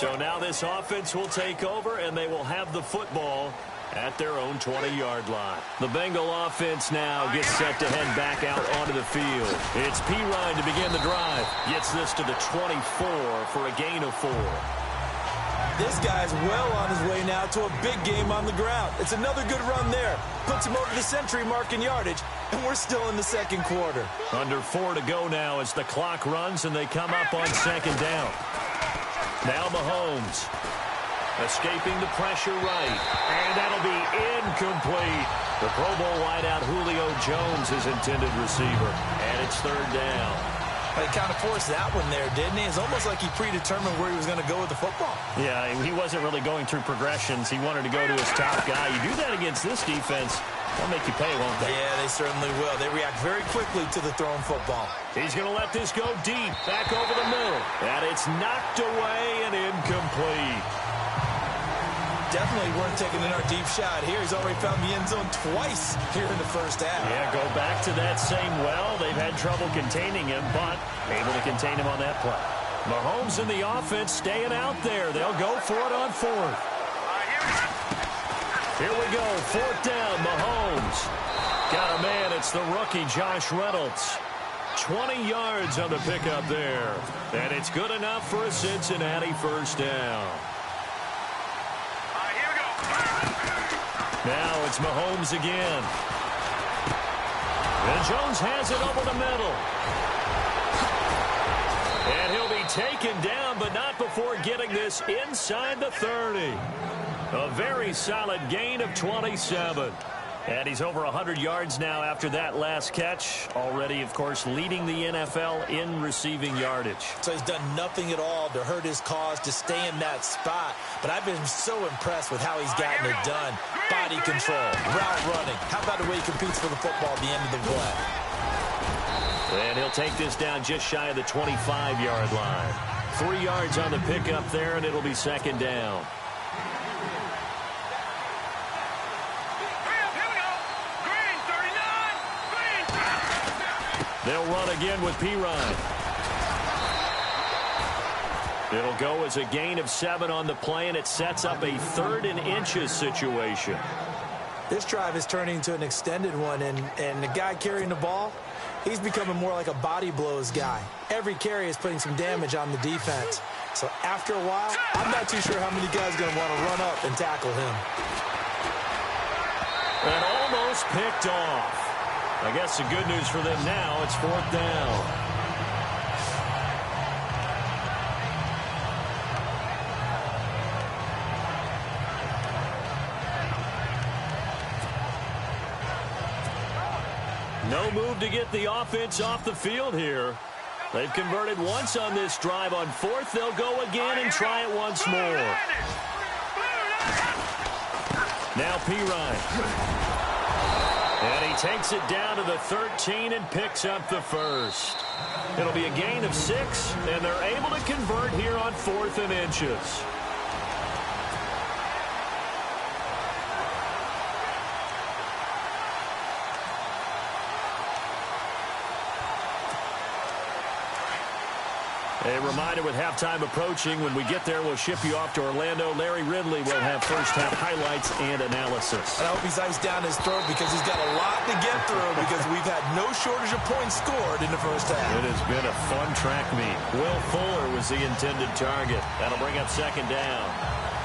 So now this offense will take over, and they will have the football at their own 20-yard line. The Bengal offense now gets set to head back out onto the field. It's Pirine to begin the drive. Gets this to the 24 for a gain of 4. This guy's well on his way now to a big game on the ground. It's another good run there. Puts him over the century mark in yardage, and we're still in the second quarter. Under 4 to go now as the clock runs, and they come up on second down. Now Mahomes. Escaping the pressure right. And that'll be incomplete. The Pro Bowl wideout Julio Jones, his intended receiver. And it's third down. He kind of forced that one there, didn't he? It's almost like he predetermined where he was going to go with the football. Yeah, he wasn't really going through progressions. He wanted to go to his top guy. You do that against this defense, they'll make you pay, won't they? Yeah, they certainly will. They react very quickly to the thrown football. He's going to let this go deep, back over the middle. And it's knocked away and incomplete. Definitely weren't taking another deep shot here. He's already found the end zone twice here in the first half. Yeah, go back to that same well. They've had trouble containing him, but able to contain him on that play. Mahomes and the offense staying out there. They'll go for it on 4th. Here we go, 4th down, Mahomes. Got a man, it's the rookie Josh Reynolds. 20 yards on the pickup there. And it's good enough for a Cincinnati first down. Now it's Mahomes again. And Jones has it over the middle. And he'll be taken down, but not before getting this inside the 30. A very solid gain of 27. And he's over 100 yards now after that last catch. Already, of course, leading the NFL in receiving yardage. So he's done nothing at all to hurt his cause, to stay in that spot. But I've been so impressed with how he's gotten it done. Body control, route running. How about the way he competes for the football at the end of the play? And he'll take this down just shy of the 25-yard line. 3 yards on the pickup there, and it'll be second down. They'll run again with Pirine. It'll go as a gain of 7 on the play, and it sets up a 3rd and inches situation. This drive is turning into an extended one, and the guy carrying the ball, he's becoming more like a body blows guy. Every carry is putting some damage on the defense. So after a while, I'm not too sure how many guys are going to want to run up and tackle him. And almost picked off. I guess the good news for them now, it's 4th down. No move to get the offense off the field here. They've converted once on this drive. On 4th, they'll go again and try it once more. Now Pirine. And he takes it down to the 13 and picks up the 1st. It'll be a gain of 6, and they're able to convert here on 4th and inches. A reminder with halftime approaching, when we get there, we'll ship you off to Orlando. Larry Ridley will have first-half highlights and analysis. And I hope he's iced down his throat because he's got a lot to get through because we've had no shortage of points scored in the first half. It has been a fun track meet. Will Fuller was the intended target. That'll bring up second down.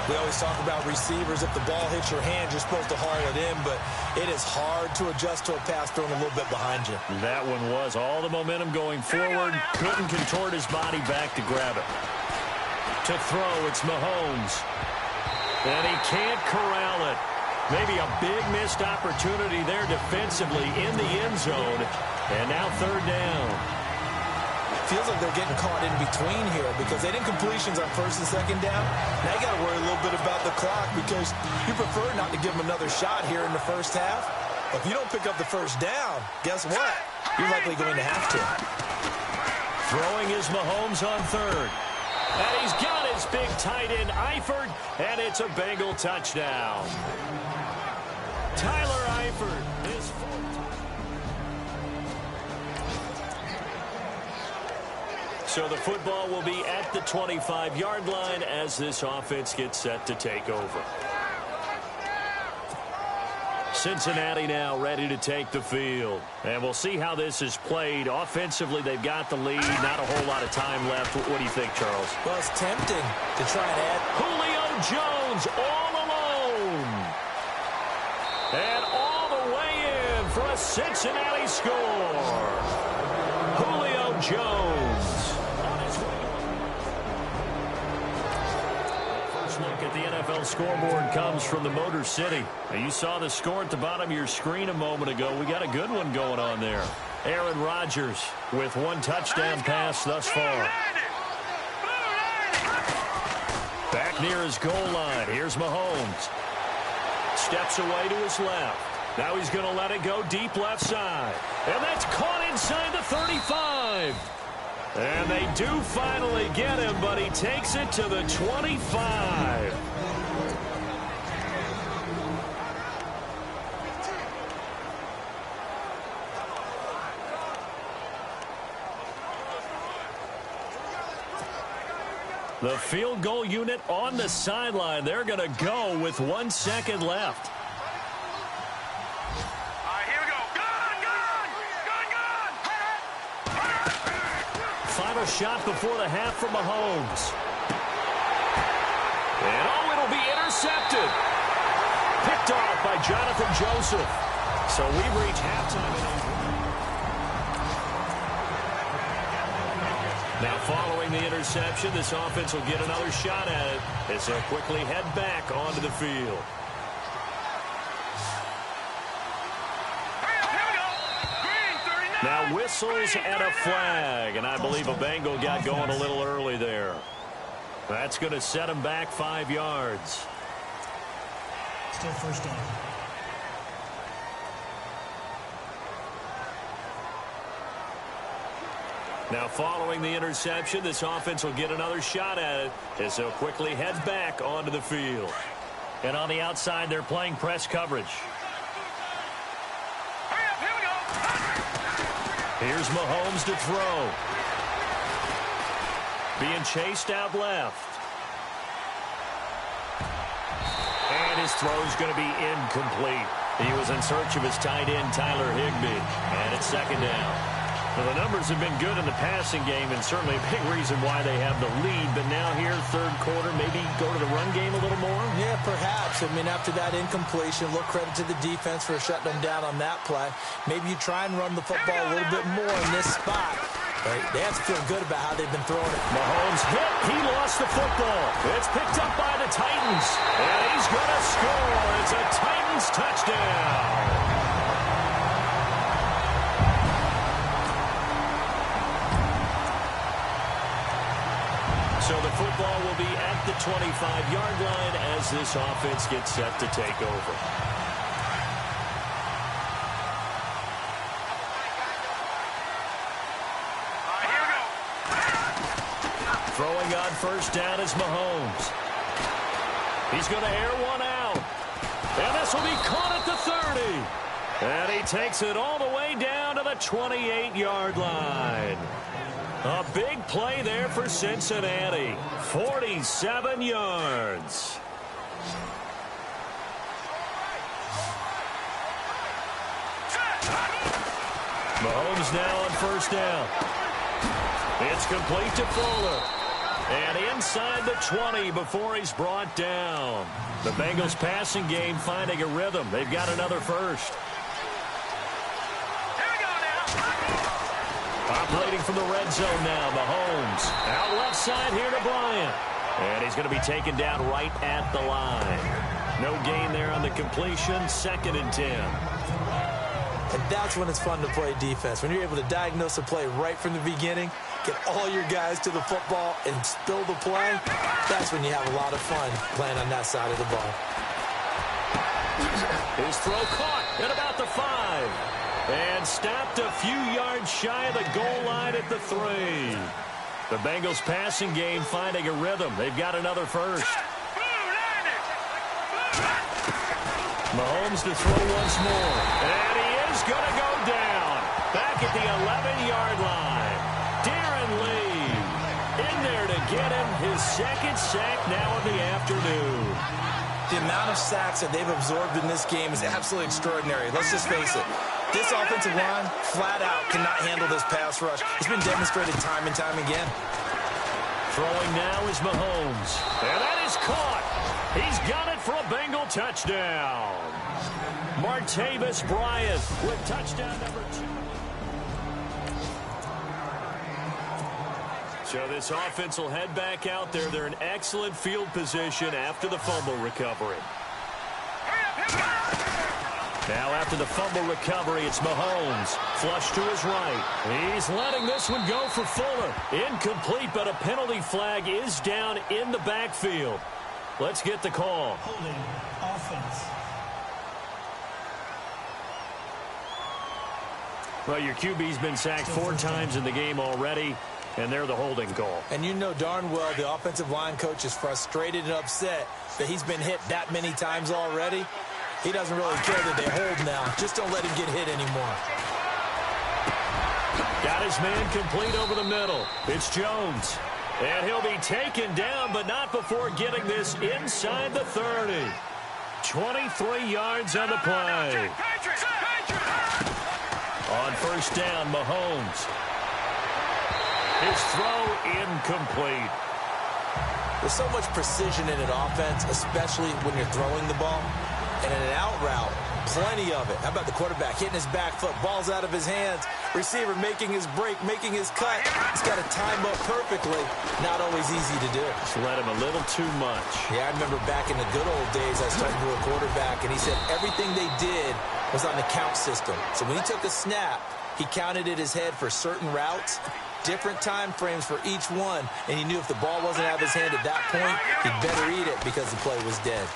We always talk about receivers. If the ball hits your hand, you're supposed to haul it in, but it is hard to adjust to a pass thrown a little bit behind you. That one was all the momentum going forward. Couldn't contort his body back to grab it. To throw, it's Mahomes. And he can't corral it. Maybe a big missed opportunity there defensively in the end zone. And now third down. Feels like they're getting caught in between here because they didn't completions on first and second down. Now you got to worry a little bit about the clock because you prefer not to give them another shot here in the first half. But if you don't pick up the first down, guess what? You're likely going to have to. Throwing is Mahomes on third. And he's got his big tight end, Eifert, and it's a Bengal touchdown. Tyler Eifert is So the football will be at the 25-yard line as this offense gets set to take over. Cincinnati now ready to take the field. And we'll see how this is played. Offensively, they've got the lead. Not a whole lot of time left. What do you think, Charles? Well, it's tempting to try and add. Julio Jones all alone. And all the way in for a Cincinnati score. Julio Jones. Look at the NFL scoreboard comes from the Motor City. Now, you saw the score at the bottom of your screen a moment ago. We got a good one going on there. Aaron Rodgers with one touchdown pass thus far. Back near his goal line. Here's Mahomes. Steps away to his left. Now he's going to let it go deep left side. And that's caught inside the 35. And they do finally get him, but he takes it to the 25. The field goal unit on the sideline. They're going to go with 1 second left. Final shot before the half from Mahomes. And oh, it'll be intercepted. Picked off by Jonathan Joseph. So we reach halftime. Now following the interception, this offense will get another shot at it as they'll quickly head back onto the field. Now whistles and a flag, and I believe a Bengal got going a little early there. That's going to set him back 5 yards. Still first down. Now following the interception, this offense will get another shot at it as they'll quickly head back onto the field. And on the outside, they're playing press coverage. Here's Mahomes to throw. Being chased out left. And his throw's going to be incomplete. He was in search of his tight end, Tyler Higbee. And it's second down. Well, the numbers have been good in the passing game, and certainly a big reason why they have the lead. But now here, third quarter, maybe go to the run game a little more? Yeah, perhaps. I mean, after that incompletion, a little credit to the defense for shutting them down on that play. Maybe you try and run the football a little bit more in this spot. But they have to feel good about how they've been throwing it. Mahomes hit. He lost the football. It's picked up by the Titans. And he's going to score. It's a Titans touchdown. So the football will be at the 25-yard line as this offense gets set to take over. Throwing on first down is Mahomes. He's going to air one out. And this will be caught at the 30. And he takes it all the way down to the 28-yard line. A big play there for Cincinnati. 47 yards. Mahomes now on first down. It's complete to Fuller. And inside the 20 before he's brought down. The Bengals passing game finding a rhythm. They've got another first. Operating from the red zone now, Mahomes. Out left side here to Bryant. And he's going to be taken down right at the line. No gain there on the completion, 2nd and 10. And that's when it's fun to play defense. When you're able to diagnose a play right from the beginning, get all your guys to the football and spill the play, that's when you have a lot of fun playing on that side of the ball. His throw caught at about the 5. And stopped a few yards shy of the goal line at the 3. The Bengals passing game finding a rhythm. They've got another first. Mahomes to throw once more. And he is going to go down. Back at the 11-yard line. Darren Lee. second sack now of the afternoon. The amount of sacks that they've absorbed in this game is absolutely extraordinary. Let's just face it. This offensive line, flat out, cannot handle this pass rush. It's been demonstrated time and time again. Throwing now is Mahomes. And that is caught. He's got it for a Bengal touchdown. Martavis Bryant with touchdown number 2. So this offense will head back out there. They're in excellent field position after the fumble recovery. Now after the fumble recovery, it's Mahomes. Flush to his right. He's letting this one go for Fuller. Incomplete, but a penalty flag is down in the backfield. Let's get the call. Holding offense. Well, your QB's been sacked 4 times in the game already, and they're the holding call. And you know darn well the offensive line coach is frustrated and upset that he's been hit that many times already. He doesn't really care that they hold now. Just don't let him get hit anymore. Got his man complete over the middle. It's Jones. And he'll be taken down, but not before getting this inside the 30. 23 yards on the play. On first down, Mahomes. His throw incomplete. There's so much precision in an offense, especially when you're throwing the ball. And in an out route, plenty of it. How about the quarterback hitting his back foot, ball's out of his hands, receiver making his break, making his cut. He's got to time up perfectly. Not always easy to do. Just let him a little too much. Yeah, I remember back in the good old days, I was talking to a quarterback, and he said everything they did was on the count system. So when he took a snap, he counted in his head for certain routes, different time frames for each one, and he knew if the ball wasn't out of his hand at that point, he'd better eat it because the play was dead.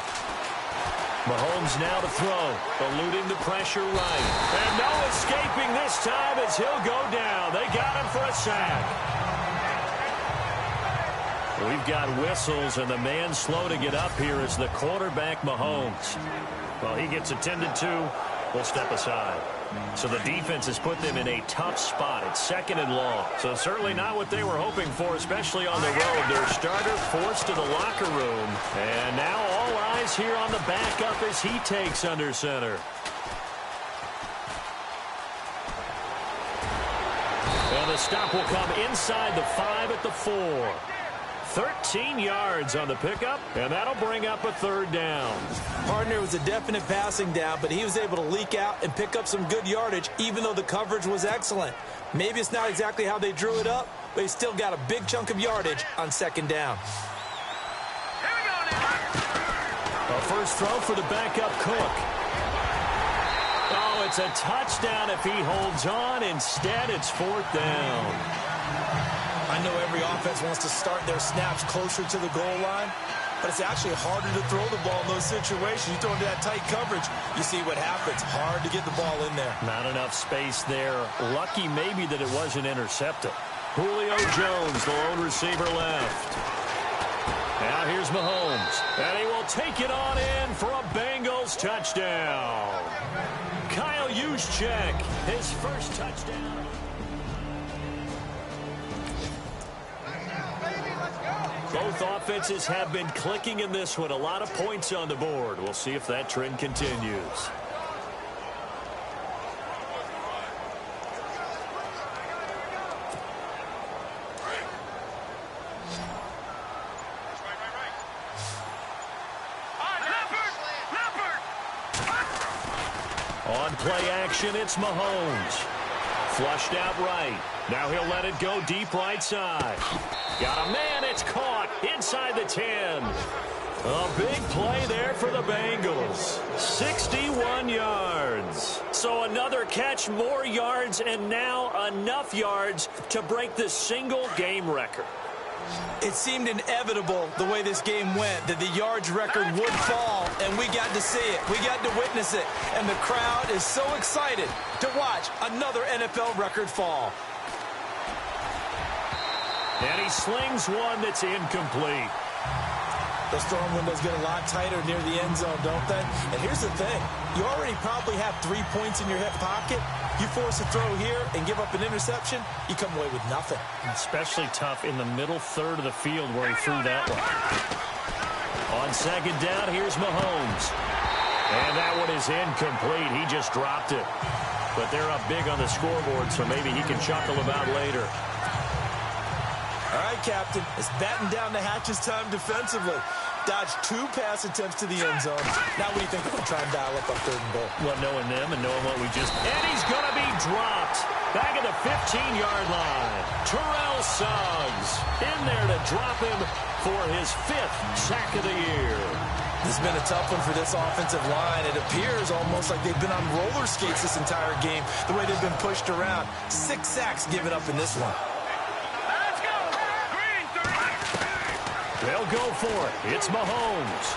Mahomes now to throw, eluding the pressure right. And no escaping this time as he'll go down. They got him for a sack. We've got whistles, and the man slow to get up here is the quarterback, Mahomes. Well, he gets attended to. We'll step aside. So the defense has put them in a tough spot. It's 2nd and long. So certainly not what they were hoping for, especially on the road. Their starter forced to the locker room. And now all eyes here on the backup as he takes under center. And the stop will come inside the 5 at the 4. 13 yards on the pickup, and that'll bring up a 3rd down. Partner was a definite passing down, but he was able to leak out and pick up some good yardage, even though the coverage was excellent. Maybe it's not exactly how they drew it up, but he still got a big chunk of yardage on 2nd down. A first throw for the backup Cook. Oh, it's a touchdown if he holds on. Instead, it's 4th down. I know every offense wants to start their snaps closer to the goal line, but it's actually harder to throw the ball in those situations. You throw into that tight coverage, you see what happens. Hard to get the ball in there. Not enough space there. Lucky maybe that it wasn't intercepted. Julio Jones, the lone receiver left. Now here's Mahomes, and he will take it on in for a Bengals touchdown. Kyle Juszczyk, his first touchdown. Both offenses have been clicking in this one. A lot of points on the board. We'll see if that trend continues. On play action, it's Mahomes. Flushed out right. Now he'll let it go deep right side. Got a man, it's caught inside the 10. A big play there for the Bengals. 61 yards. So another catch, more yards, and now enough yards to break the single game record. It seemed inevitable the way this game went that the yards record would fall, and we got to see it. We got to witness it, and the crowd is so excited to watch another NFL record fall. And he slings one that's incomplete. Those throwing windows get a lot tighter near the end zone, don't they? And here's the thing. You already probably have 3 points in your hip pocket. You force a throw here and give up an interception, you come away with nothing. Especially tough in the middle third of the field where he threw that one. On second down, here's Mahomes. And that one is incomplete. He just dropped it. But they're up big on the scoreboard, so maybe he can chuckle about later. All right, Captain, it's batten down the hatches time defensively. Dodged 2 pass attempts to the end zone. Now what do you think we're going to try and dial up 3rd and goal? Well, knowing them and knowing what we just... And he's going to be dropped. Back at the 15-yard line. Terrell Suggs in there to drop him for his 5th sack of the year. This has been a tough one for this offensive line. It appears almost like they've been on roller skates this entire game, the way they've been pushed around. 6 sacks given up in this one. They'll go for it. It's Mahomes.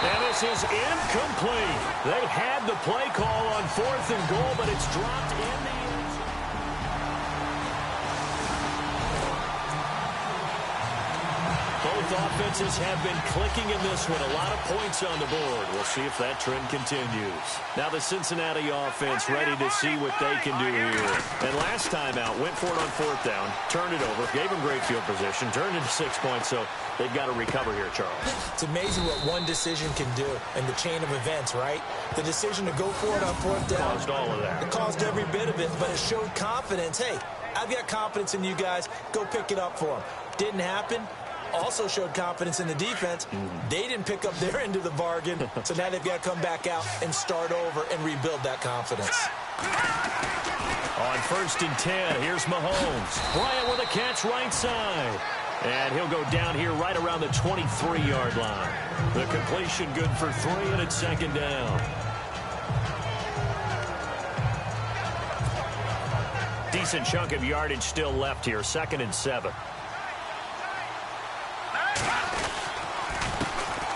And this is incomplete. They had the play call on 4th and goal, but it's dropped in the end zone. Both offenses have been clicking in this one. A lot of points on the board. We'll see if that trend continues. Now the Cincinnati offense ready to see what they can do here. And last time out, went for it on 4th down, turned it over, gave them great field position, turned into 6 points, so they've got to recover here, Charles. It's amazing what one decision can do in the chain of events, right? The decision to go for it on 4th down. Caused all of that. It caused every bit of it, but it showed confidence. Hey, I've got confidence in you guys. Go pick it up for them. Didn't happen. Also showed confidence in the defense. They didn't pick up their end of the bargain, so now they've got to come back out and start over and rebuild that confidence. On 1st and 10, here's Mahomes. Bryant with a catch right side. And he'll go down here right around the 23-yard line. The completion good for 3, and it's 2nd down. Decent chunk of yardage still left here, 2nd and 7.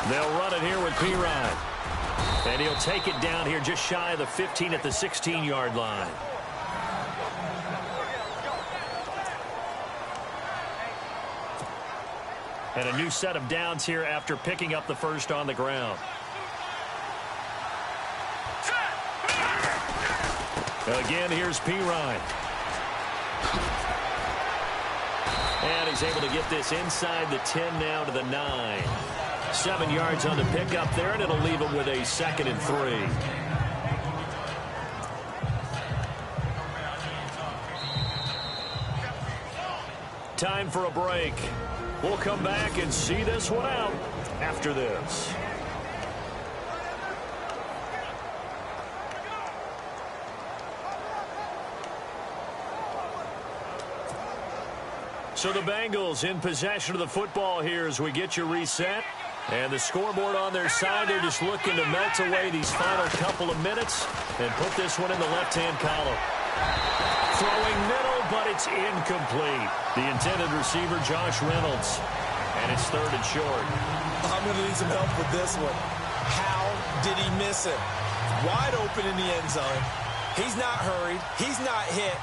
They'll run it here with Pirine. And he'll take it down here just shy of the 15 at the 16-yard line. And a new set of downs here after picking up the first on the ground. Again, here's Pirine. And he's able to get this inside the 10 now to the 9. 7 yards on the pickup there, and it'll leave him with a 2nd and 3. Time for a break. We'll come back and see this one out after this. So the Bengals in possession of the football here as we get you reset. And the scoreboard on their side, they're just looking to melt away these final couple of minutes and put this one in the left-hand column. Throwing middle, but it's incomplete. The intended receiver, Josh Reynolds. And it's 3rd and short. I'm going to need some help with this one. How did he miss it? Wide open in the end zone. He's not hurried. He's not hit.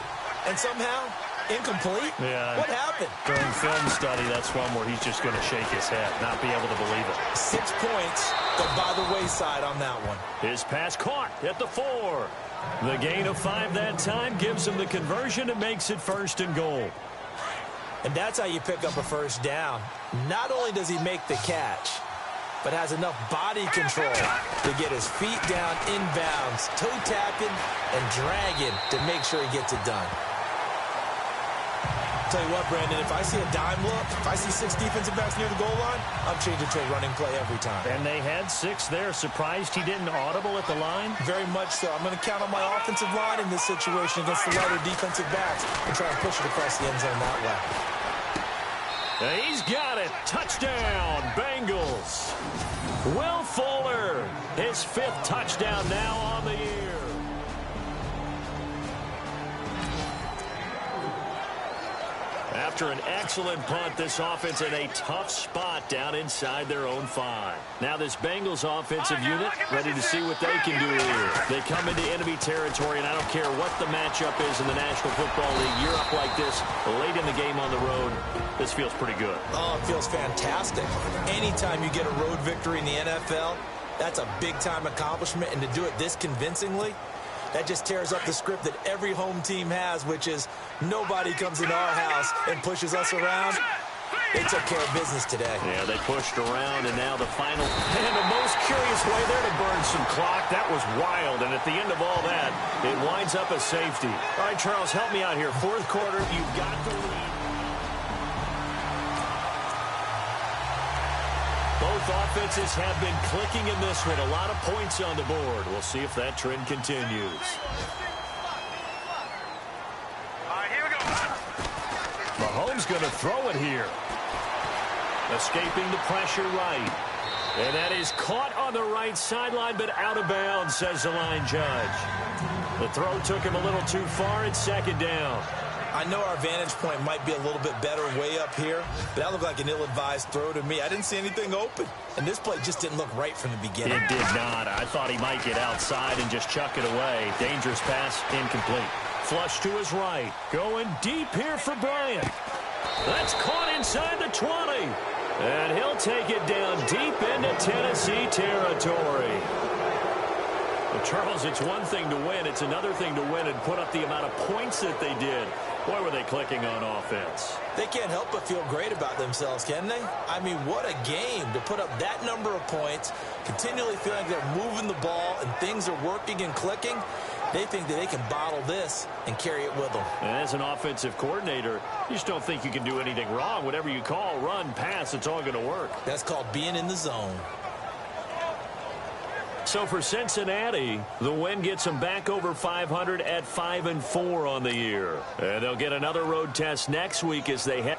And somehow, incomplete? Yeah. What happened? During film study, that's one where he's just going to shake his head, not be able to believe it. 6 points go by the wayside on that one. His pass caught at the 4. The gain of 5 that time gives him the conversion and makes it 1st and goal. And that's how you pick up a first down. Not only does he make the catch, but has enough body control to get his feet down inbounds, toe tapping and dragging to make sure he gets it done. Tell you what, Brandon, if I see a dime look, if I see 6 defensive backs near the goal line, I'm changing to a running play every time. And they had 6 there. Surprised he didn't audible at the line? Very much so. I'm going to count on my offensive line in this situation against the lighter defensive backs and try and push it across the end zone that way. He's got it. Touchdown, Bengals. Will Fuller, his 5th touchdown now on the year. After an excellent punt, this offense in a tough spot down inside their own 5. Now this Bengals offensive unit ready to see what they can do here. They come into enemy territory, and I don't care what the matchup is in the National Football League. You're up like this late in the game on the road. This feels pretty good. Oh, it feels fantastic. Anytime you get a road victory in the NFL, that's a big-time accomplishment, and to do it this convincingly, That just tears up the script that every home team has, which is nobody comes into our house and pushes us around. They took care of business today. Yeah, they pushed around, and now the final. And the most curious way there to burn some clock. That was wild, and at the end of all that, it winds up a safety. All right, Charles, help me out here. Fourth quarter, you've got the lead. Both offenses have been clicking in this one. A lot of points on the board. We'll see if that trend continues. Mahomes going to throw it here. Escaping the pressure right. And that is caught on the right sideline, but out of bounds, says the line judge. The throw took him a little too far. It's second down. I know our vantage point might be a little bit better way up here, but that looked like an ill-advised throw to me. I didn't see anything open, and this play just didn't look right from the beginning. It did not. I thought he might get outside and just chuck it away. Dangerous pass, incomplete. Flush to his right. Going deep here for Bryant. That's caught inside the 20. And he'll take it down deep into Tennessee territory. Well, Charles, it's one thing to win. It's another thing to win and put up the amount of points that they did. Boy, were they clicking on offense. They can't help but feel great about themselves, can they? I mean, what a game to put up that number of points, continually feeling like they're moving the ball and things are working and clicking. They think that they can bottle this and carry it with them. And as an offensive coordinator, you just don't think you can do anything wrong. Whatever you call, run, pass, it's all going to work. That's called being in the zone. So for Cincinnati, the win gets them back over 500 at 5-4 on the year. And they'll get another road test next week as they head.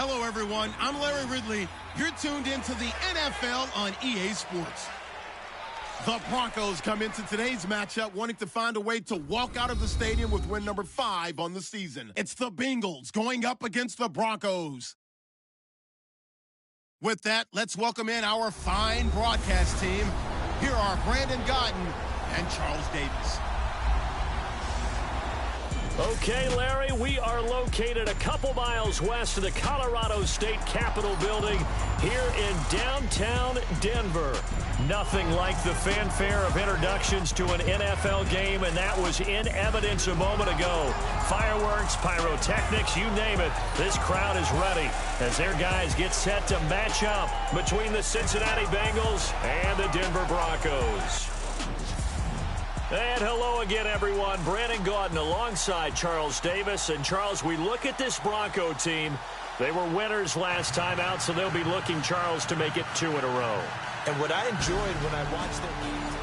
Hello, everyone. I'm Larry Ridley. You're tuned into the NFL on EA Sports. The Broncos come into today's matchup wanting to find a way to walk out of the stadium with win number 5 on the season. It's the Bengals going up against the Broncos. With that, let's welcome in our fine broadcast team. Here are Brandon Godden and Charles Davis. Okay, Larry, we are located a couple miles west of the Colorado State Capitol building here in downtown Denver. Nothing like the fanfare of introductions to an NFL game, and that was in evidence a moment ago. Fireworks, pyrotechnics, you name it. This crowd is ready as their guys get set to match up between the Cincinnati Bengals and the Denver Broncos. And hello again, everyone. Brandon Gaudin alongside Charles Davis. And, Charles, we look at this Bronco team. They were winners last time out, so they'll be looking, Charles, to make it 2 in a row. And what I enjoyed when I watched their game.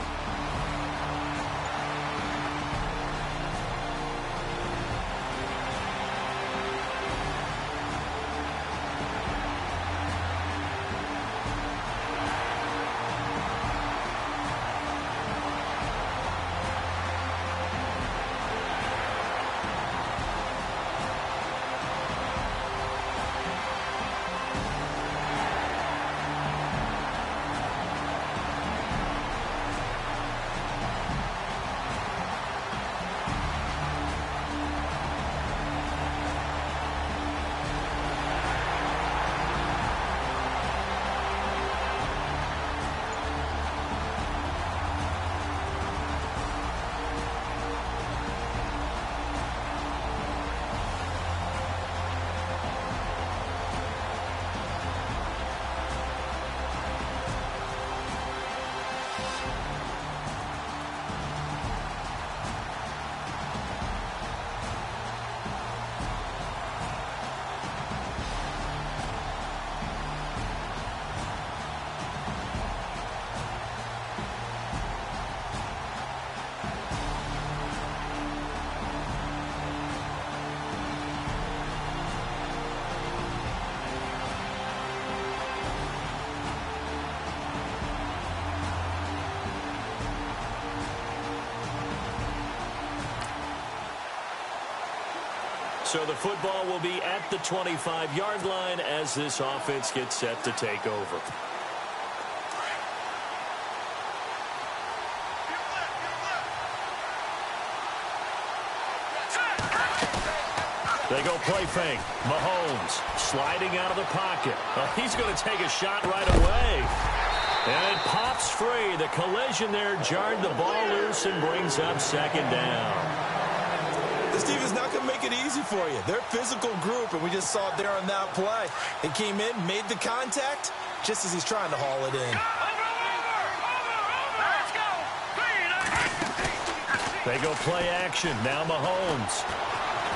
So the football will be at the 25-yard line as this offense gets set to take over. They go play fake. Mahomes sliding out of the pocket. He's going to take a shot right away. And it pops free. The collision there jarred the ball loose and brings up second down. This team is not going to make it easy for you. They're a physical group, and we just saw it there on that play. They came in, made the contact, just as he's trying to haul it in. They go play action. Now Mahomes.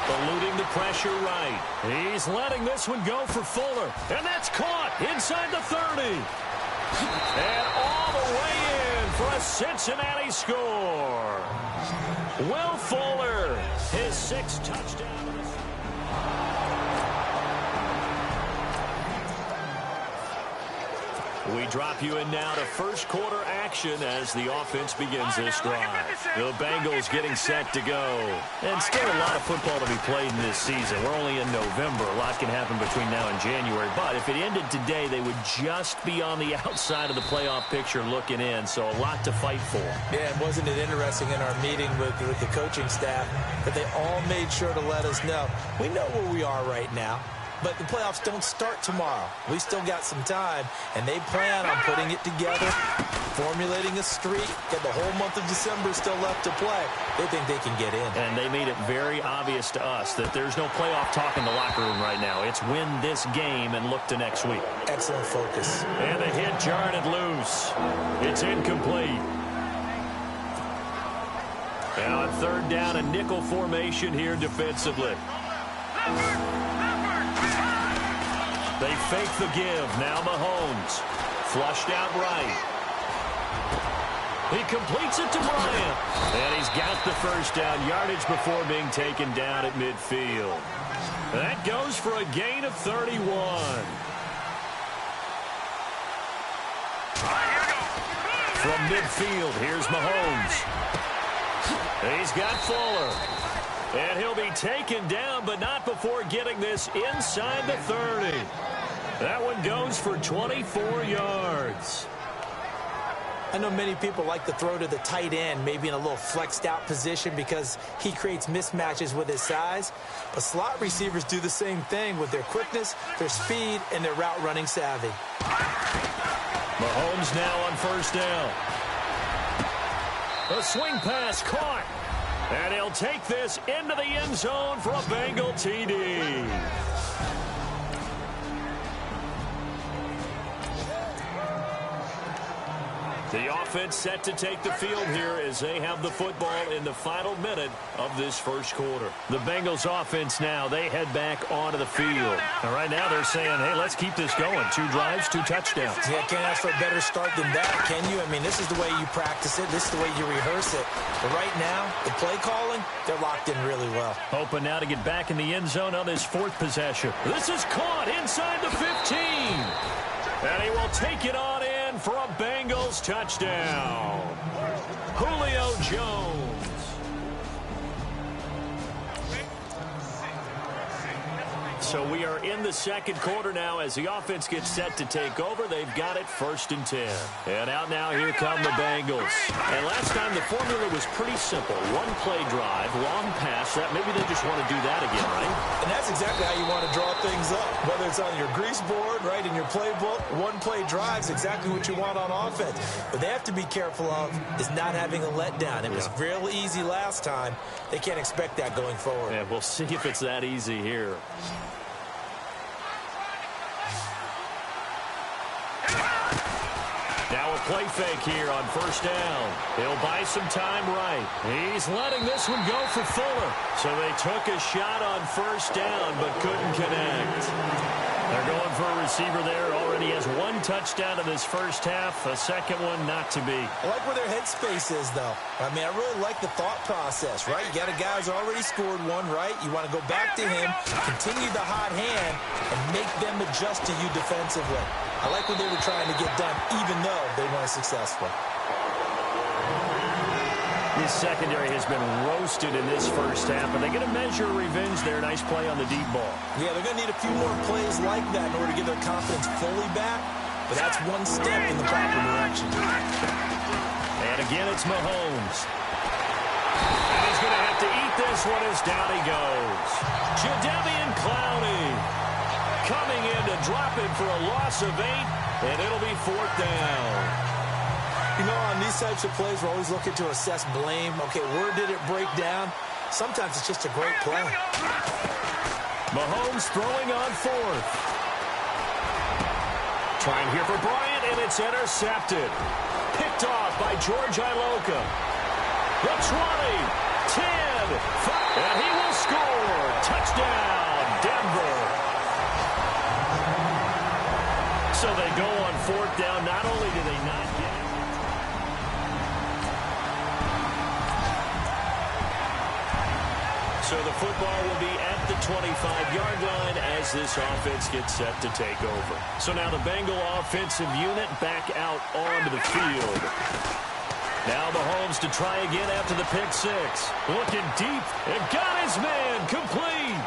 Eluding the pressure right. He's letting this one go for Fuller. And that's caught inside the 30. And all the way in for a Cincinnati score. Will Fuller, his 6th touchdown. We drop you in now to first quarter action as the offense begins this drive. The Bengals getting set to go. And still a lot of football to be played in this season. We're only in November. A lot can happen between now and January. But if it ended today, they would just be on the outside of the playoff picture looking in. So a lot to fight for. Yeah, and wasn't it interesting in our meeting with the coaching staff that they all made sure to let us know, we know where we are right now. But the playoffs don't start tomorrow. We still got some time, and they plan on putting it together, formulating a streak, got the whole month of December still left to play. They think they can get in. And they made it very obvious to us that there's no playoff talk in the locker room right now. It's win this game and look to next week. Excellent focus. And the hit jarred it loose. It's incomplete. Now on third down, a nickel formation here defensively. They fake the give. Now Mahomes. Flushed out right. He completes it to Bryant. And he's got the first down yardage before being taken down at midfield. That goes for a gain of 31. From midfield, here's Mahomes. He's got Fuller. And he'll be taken down, but not before getting this inside the 30. That one goes for 24 yards. I know many people like to throw to the tight end, maybe in a little flexed out position because he creates mismatches with his size. But slot receivers do the same thing with their quickness, their speed, and their route running savvy. Mahomes now on first down. A swing pass caught. And he'll take this into the end zone for a Bengal TD. The offense set to take the field here as they have the football in the final minute of this first quarter. The Bengals offense now, they head back onto the field. And right now they're saying, hey, let's keep this going. 2 drives, 2 touchdowns. Yeah, can't ask for a better start than that, can you? I mean, this is the way you practice it. This is the way you rehearse it. But right now, the play calling, they're locked in really well. Hoping now to get back in the end zone on this 4th possession. This is caught inside the 15. And he will take it on in for a Bengals touchdown. Julio Jones. So we are in the second quarter now as the offense gets set to take over. They've got it 1st and 10. And out now, here come the Bengals. And last time, the formula was pretty simple. 1 play drive, long pass. That maybe they just want to do that again, right? And that's exactly how you want to draw things up. Whether it's on your grease board, right, in your playbook, 1 play drive is exactly what you want on offense. What they have to be careful of is not having a letdown. It was real easy last time. They can't expect that going forward. Yeah, we'll see if it's that easy here. Now a play fake here on first down. He'll buy some time right. He's letting this one go for Fuller. So they took a shot on first down but couldn't connect. They're going for a receiver there. Already has 1 touchdown in this first half. A second one not to be. I like where their headspace is, though. I mean, I really like the thought process, right? You got a guy who's already scored 1, right? You want to go back to him, continue the hot hand, and make them adjust to you defensively. I like what they were trying to get done, even though they weren't successful. His secondary has been roasted in this first half, but they get a measure of revenge there. Nice play on the deep ball. Yeah, they're going to need a few more plays like that in order to get their confidence fully back, but that's 1 step in the proper direction. And again, it's Mahomes. And he's going to have to eat this one as down he goes. Jadeveon Clowney coming in to drop it for a loss of 8, and it'll be 4th down. You know, on these types of plays, we're always looking to assess blame. Okay, where did it break down? Sometimes it's just a great play. Mahomes throwing on 4th. Trying here for Bryant, and it's intercepted. Picked off by George Iloka. The 20, 10, 5, and he will score. Touchdown, Denver. So they go on 4th down. Not only do they not get it. So the football will be at the 25-yard line as this offense gets set to take over. So now the Bengal offensive unit back out onto the field. Now Mahomes to try again after the pick 6. Looking deep and got his man complete.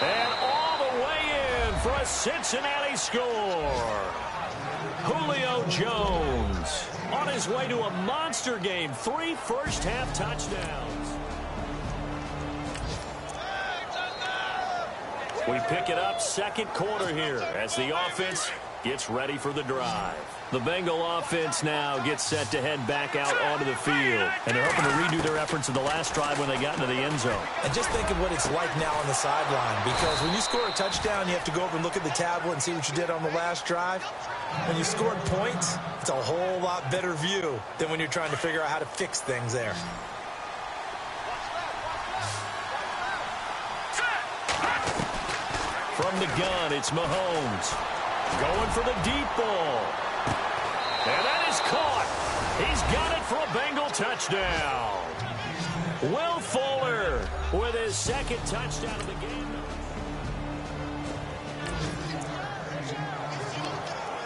And all the way in for a Cincinnati score. Julio Jones on his way to a monster game. 3 first-half touchdowns. We pick it up second quarter here as the offense gets ready for the drive. The Bengal offense now gets set to head back out onto the field. And they're hoping to redo their efforts of the last drive when they got into the end zone. And just think of what it's like now on the sideline. Because when you score a touchdown, you have to go over and look at the tablet and see what you did on the last drive. When you scored points, it's a whole lot better view than when you're trying to figure out how to fix things there. From the gun, it's Mahomes. Going for the deep ball. And that is caught. He's got it for a Bengal touchdown. Will Fuller with his second touchdown of the game.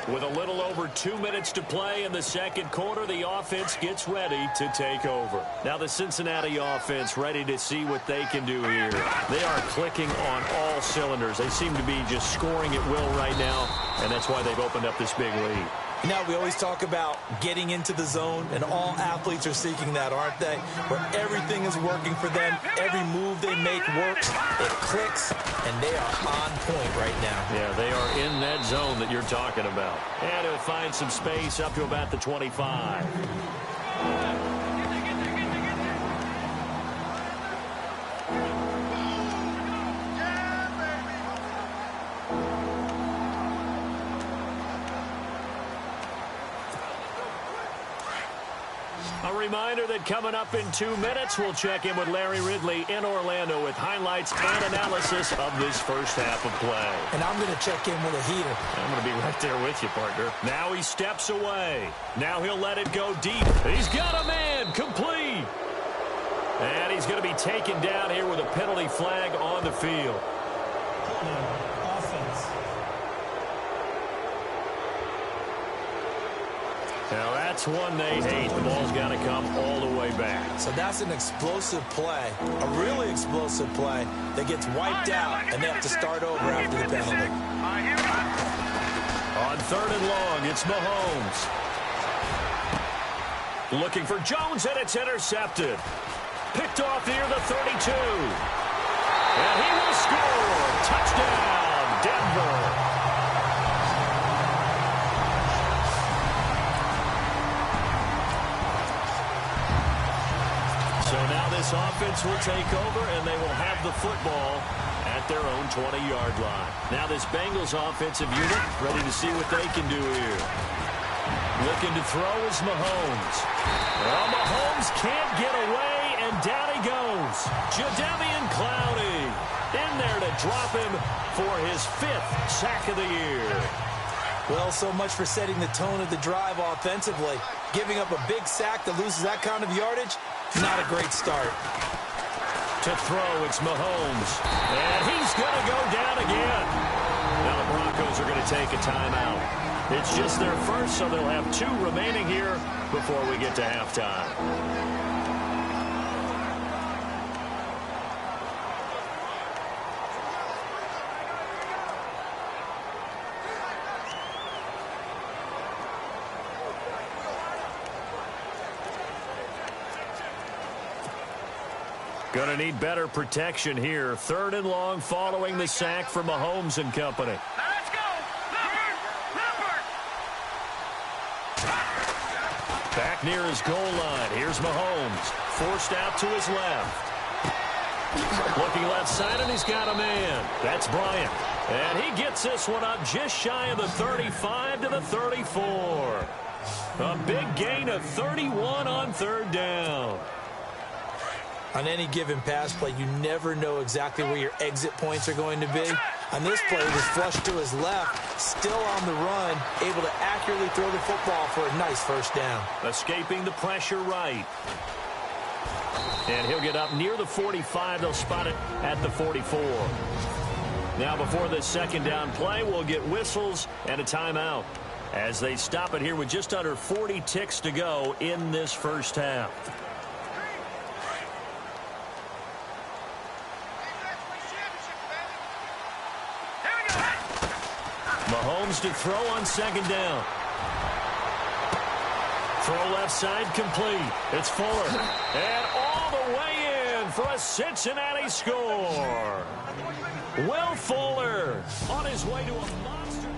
With a little over 2 minutes to play in the second quarter, the offense gets ready to take over. Now the Cincinnati offense ready to see what they can do here. They are clicking on all cylinders. They seem to be just scoring at will right now, and that's why they've opened up this big lead. You know, we always talk about getting into the zone, and all athletes are seeking that, aren't they? Where everything is working for them. Every move they make works. It clicks, and they are on point right now. Yeah, they are in that zone that you're talking about. And he'll find some space up to about the 25. A reminder that coming up in 2 minutes, we'll check in with Larry Ridley in Orlando with highlights and analysis of this first half of play. And I'm going to check in with a heater. I'm going to be right there with you, partner. Now he steps away. Now he'll let it go deep. He's got a man complete. And he's going to be taken down here with a penalty flag on the field. Offense. Now that's one they hate. The ball's got to come all the way back. So that's an explosive play, a really explosive play that gets wiped out, and they have to start over after the penalty. On 3rd and long, it's Mahomes. Looking for Jones, and it's intercepted. Picked off near the 32. And he will score. Touchdown, Denver. So now this offense will take over, and they will have the football at their own 20-yard line. Now this Bengals offensive unit ready to see what they can do here. Looking to throw is Mahomes. Well, Mahomes can't get away, and down he goes. Jadeveon Clowney in there to drop him for his 5th sack of the year. Well, so much for setting the tone of the drive offensively. Giving up a big sack that loses that kind of yardage, not a great start. To throw, it's Mahomes. And he's going to go down again. Now the Broncos are going to take a timeout. It's just their first, so they'll have 2 remaining here before we get to halftime. Going to need better protection here. 3rd and long following the sack from Mahomes and company. Let's go! Leopard! Back near his goal line. Here's Mahomes. Forced out to his left. Looking left side, and he's got a man. That's Bryant. And he gets this one up just shy of the 35 to the 34. A big gain of 31 on 3rd down. On any given pass play, you never know exactly where your exit points are going to be. On this play, it was flushed to his left, still on the run, able to accurately throw the football for a nice 1st down. Escaping the pressure right. And he'll get up near the 45. They'll spot it at the 44. Now before this 2nd down play, we'll get whistles and a timeout as they stop it here with just under 40 ticks to go in this first half. Mahomes to throw on 2nd down. Throw left side complete. It's Fuller. And all the way in for a Cincinnati score. Will Fuller on his way to a monster.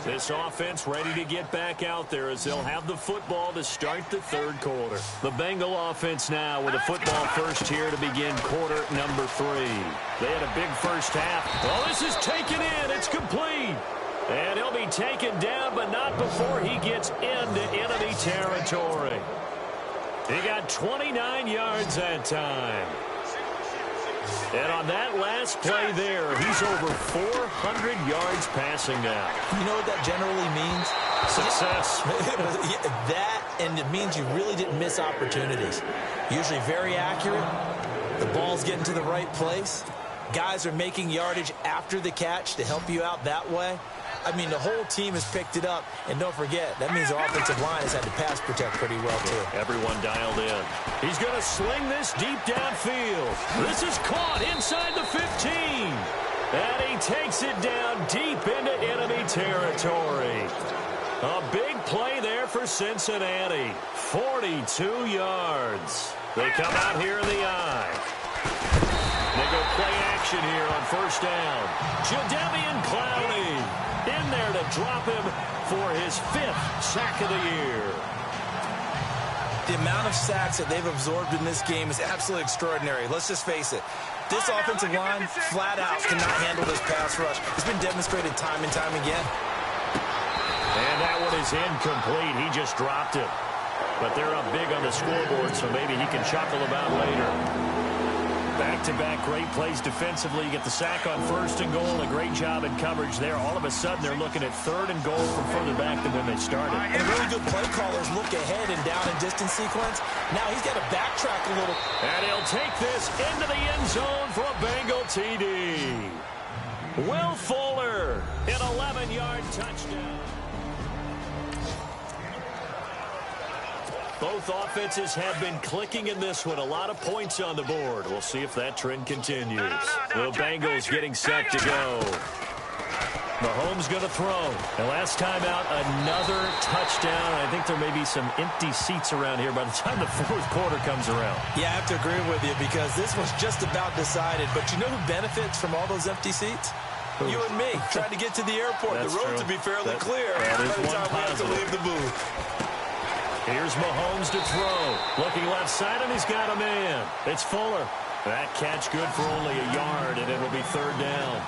This offense ready to get back out there as they'll have the football to start the 3rd quarter. The Bengal offense now with a football first here to begin quarter number 3. They had a big first half. Well, this is taken in. It's complete. And he'll be taken down, but not before he gets into enemy territory. He got 29 yards that time. And on that last play there, he's over 400 yards passing now. You know what that generally means? Success. That, and it means you really didn't miss opportunities. Usually very accurate. The ball's getting to the right place. Guys are making yardage after the catch to help you out that way. I mean, the whole team has picked it up. And don't forget, that means the offensive line has had to pass protect pretty well, too. Everyone dialed in. He's going to sling this deep downfield. This is caught inside the 15. And he takes it down deep into enemy territory. A big play there for Cincinnati. 42 yards. They come out here in the eye. They go play action here on first down. Jadeveon Clowney in there to drop him for his 5th sack of the year. The amount of sacks that they've absorbed in this game is absolutely extraordinary. Let's just face it. This offensive line flat out cannot handle this pass rush. It's been demonstrated time and time again. And that one is incomplete. He just dropped it. But they're up big on the scoreboard, so maybe he can chuckle about later. Back-to-back great plays defensively. You get the sack on first and goal. A great job in coverage there. All of a sudden, they're looking at 3rd and goal from further back than when they started. And really good play callers look ahead and down and distance sequence. Now he's got to backtrack a little. And he'll take this into the end zone for a Bengal TD. Will Fuller, an 11-yard touchdown. Both offenses have been clicking in this one. A lot of points on the board. We'll see if that trend continues. The Bengals getting set to go. Mahomes going to throw. And last time out, another touchdown. I think there may be some empty seats around here by the time the 4th quarter comes around. Yeah, I have to agree with you because this was just about decided. But you know who benefits from all those empty seats? You and me, trying to get to the airport. The road to be fairly clear by the time we have to leave the booth. Here's Mahomes to throw. Looking left side, and he's got a man. It's Fuller. That catch good for only a yard, and it'll be 3rd down.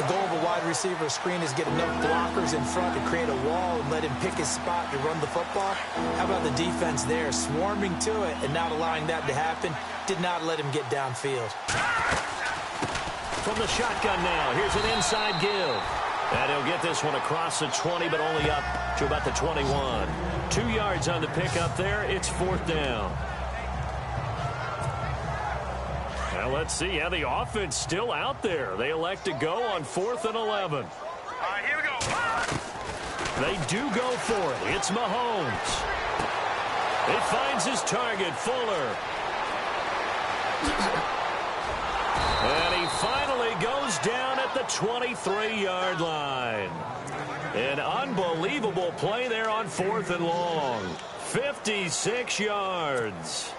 The goal of a wide receiver screen is get enough blockers in front to create a wall and let him pick his spot to run the football. How about the defense there, swarming to it and not allowing that to happen? Did not let him get downfield. From the shotgun now, here's an inside give. And he'll get this one across the 20, but only up to about the 21. 2 yards on the pickup there. It's 4th down. Now let's see how the offense still out there. They elect to go on 4th and 11. All right, here we go. They do go for it. It's Mahomes. It finds his target, Fuller. And he finally goes down at the 23-yard line. An unbelievable play there on 4th and long. 56 yards.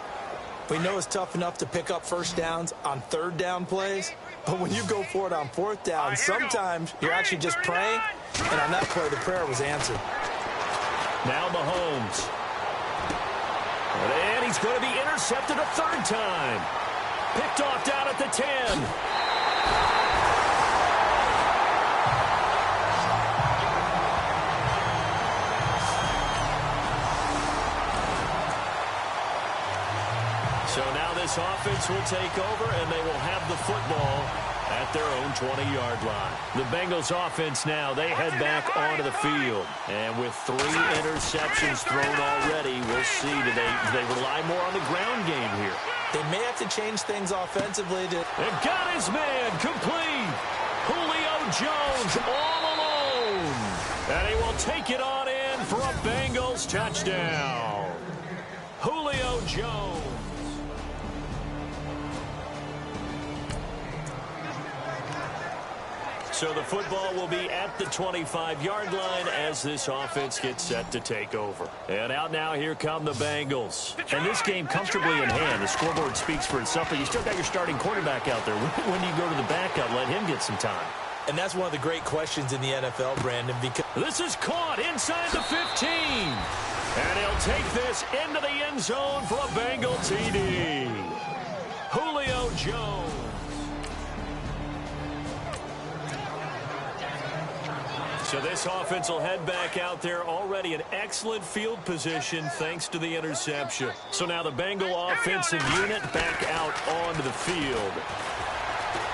We know it's tough enough to pick up first downs on 3rd down plays, but when you go for it on 4th down, sometimes you're actually just praying, and on that play, the prayer was answered. Now Mahomes. And he's going to be intercepted a 3rd time. Picked off down at the 10. So now this offense will take over, and they will have the football at their own 20-yard line. The Bengals offense now, they head back onto the field. And with 3 interceptions thrown already, we'll see, do they rely more on the ground game here? They may have to change things offensively. And got his man complete. Julio Jones all alone. And he will take it on in for a Bengals touchdown. Julio Jones. So the football will be at the 25-yard line as this offense gets set to take over. And out now, here come the Bengals. And this game comfortably in hand. The scoreboard speaks for itself, but you still got your starting quarterback out there. When do you go to the backup, let him get some time? And that's one of the great questions in the NFL, Brandon, because this is caught inside the 15. And he'll take this into the end zone for a Bengal TD. Julio Jones. So this offense will head back out there, already in excellent field position thanks to the interception. So now the Bengal offensive unit back out onto the field.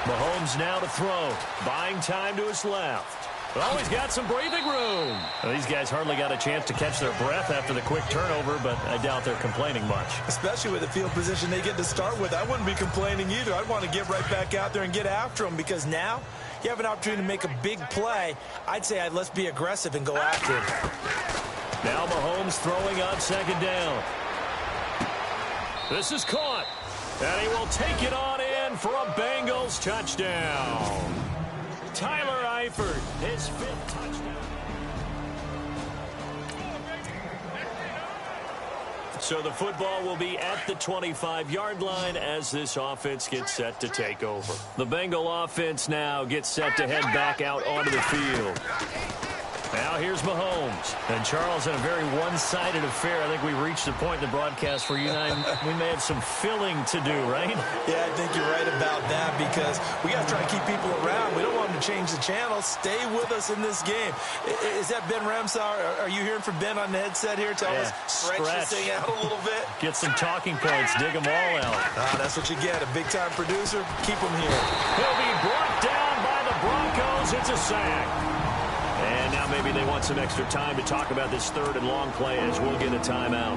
Mahomes now to throw, buying time to his left. Oh, he's got some breathing room. Well, these guys hardly got a chance to catch their breath after the quick turnover, but I doubt they're complaining much. Especially with the field position they get to start with. I wouldn't be complaining either. I'd want to get right back out there and get after them, because now you have an opportunity to make a big play. I'd say let's be aggressive and go after it. Now Mahomes throwing on second down. This is caught. And he will take it on in for a Bengals touchdown. Tyler Eifert, his 5th touchdown. So the football will be at the 25-yard line as this offense gets set to take over. The Bengal offense now gets set to head back out onto the field. Now here's Mahomes. And Charles, in a very one-sided affair, I think we reached the point in the broadcast where you and I, we may have some filling to do, right? Yeah, I think you're right about that, because we got to try to keep people around. We don't want them to change the channel. Stay with us in this game. Is that Ben Ramsar? Are you hearing from Ben on the headset here? Tell us, stretch this thing out a little bit. Get some talking points. Dig them all out. That's what you get. A big-time producer. Keep him here. He'll be brought down by the Broncos. It's a sack. And now maybe they want some extra time to talk about this 3rd and long play as we'll get a timeout.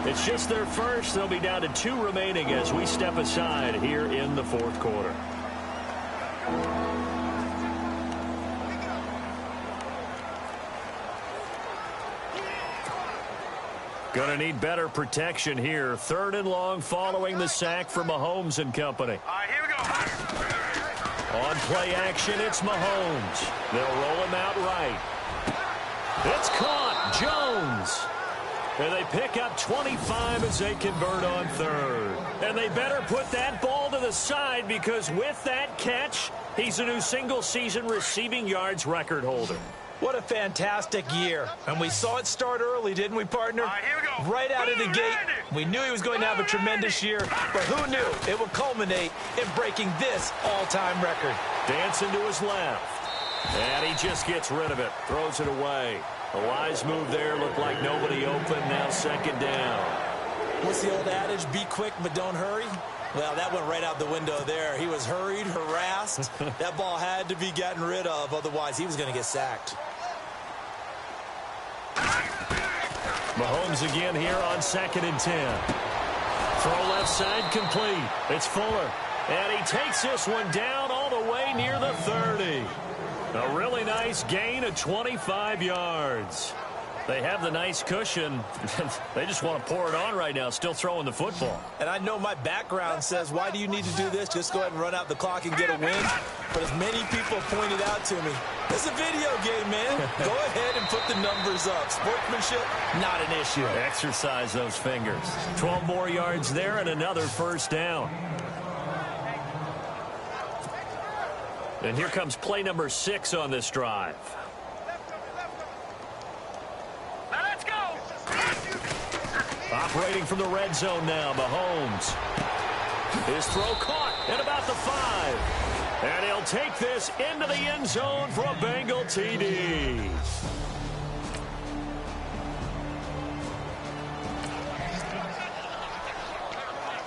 It's just their first. They'll be down to 2 remaining as we step aside here in the 4th quarter. Going to need better protection here. 3rd and long following the sack for Mahomes and company. All right, here we go. On play action, it's Mahomes. They'll roll him out right. It's caught. Jones. And they pick up 25 as they convert on 3rd. And they better put that ball to the side, because with that catch, he's a new single-season receiving yards record holder. What a fantastic year. And we saw it start early, didn't we, partner? All right, here we go. Right out of the gate. We knew he was going to have a tremendous year, but who knew it would culminate in breaking this all-time record? Dancing to his left. And he just gets rid of it. Throws it away. A wise move there. Looked like nobody open. Now 2nd down. What's the old adage? Be quick, but don't hurry. Well, that went right out the window there. He was hurried, harassed. That ball had to be gotten rid of. Otherwise, he was going to get sacked. Mahomes again here on 2nd and 10. Throw left side complete. It's Fuller. And he takes this one down all the way near the 30. A really nice gain of 25 yards. They have the nice cushion. They just want to pour it on right now, still throwing the football. And I know my background says, why do you need to do this? Just go ahead and run out the clock and get a win. But as many people pointed out to me, it's a video game, man. Go ahead and put the numbers up. Sportsmanship, not an issue. Exercise those fingers. 12 more yards there and another 1st down. And here comes play number 6 on this drive. Operating from the red zone now, Mahomes. His throw caught at about the 5. And he'll take this into the end zone for a Bengal TD.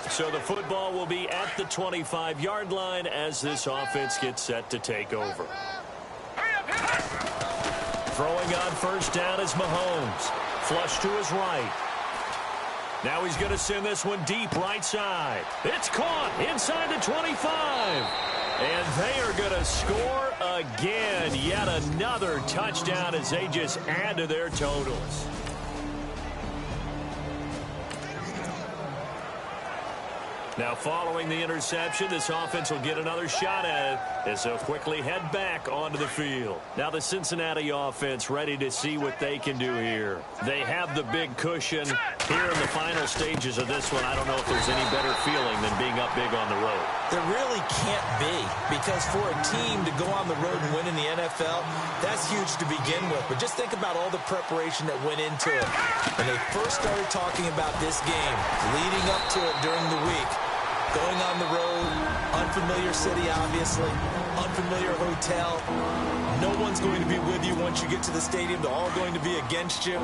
So the football will be at the 25-yard line as this offense gets set to take over. Throwing on 1st down is Mahomes. Flush to his right. Now he's going to send this one deep right side. It's caught inside the 25. And they are going to score again. Yet another touchdown as they just add to their totals. Now following the interception, this offense will get another shot at it as they'll quickly head back onto the field. Now the Cincinnati offense ready to see what they can do here. They have the big cushion here in the final stages of this one. I don't know if there's any better feeling than being up big on the road. There really can't be, because for a team to go on the road and win in the NFL, that's huge to begin with. But just think about all the preparation that went into it. When they first started talking about this game, leading up to it during the week, going on the road, unfamiliar city, obviously, unfamiliar hotel. No one's going to be with you once you get to the stadium. They're all going to be against you.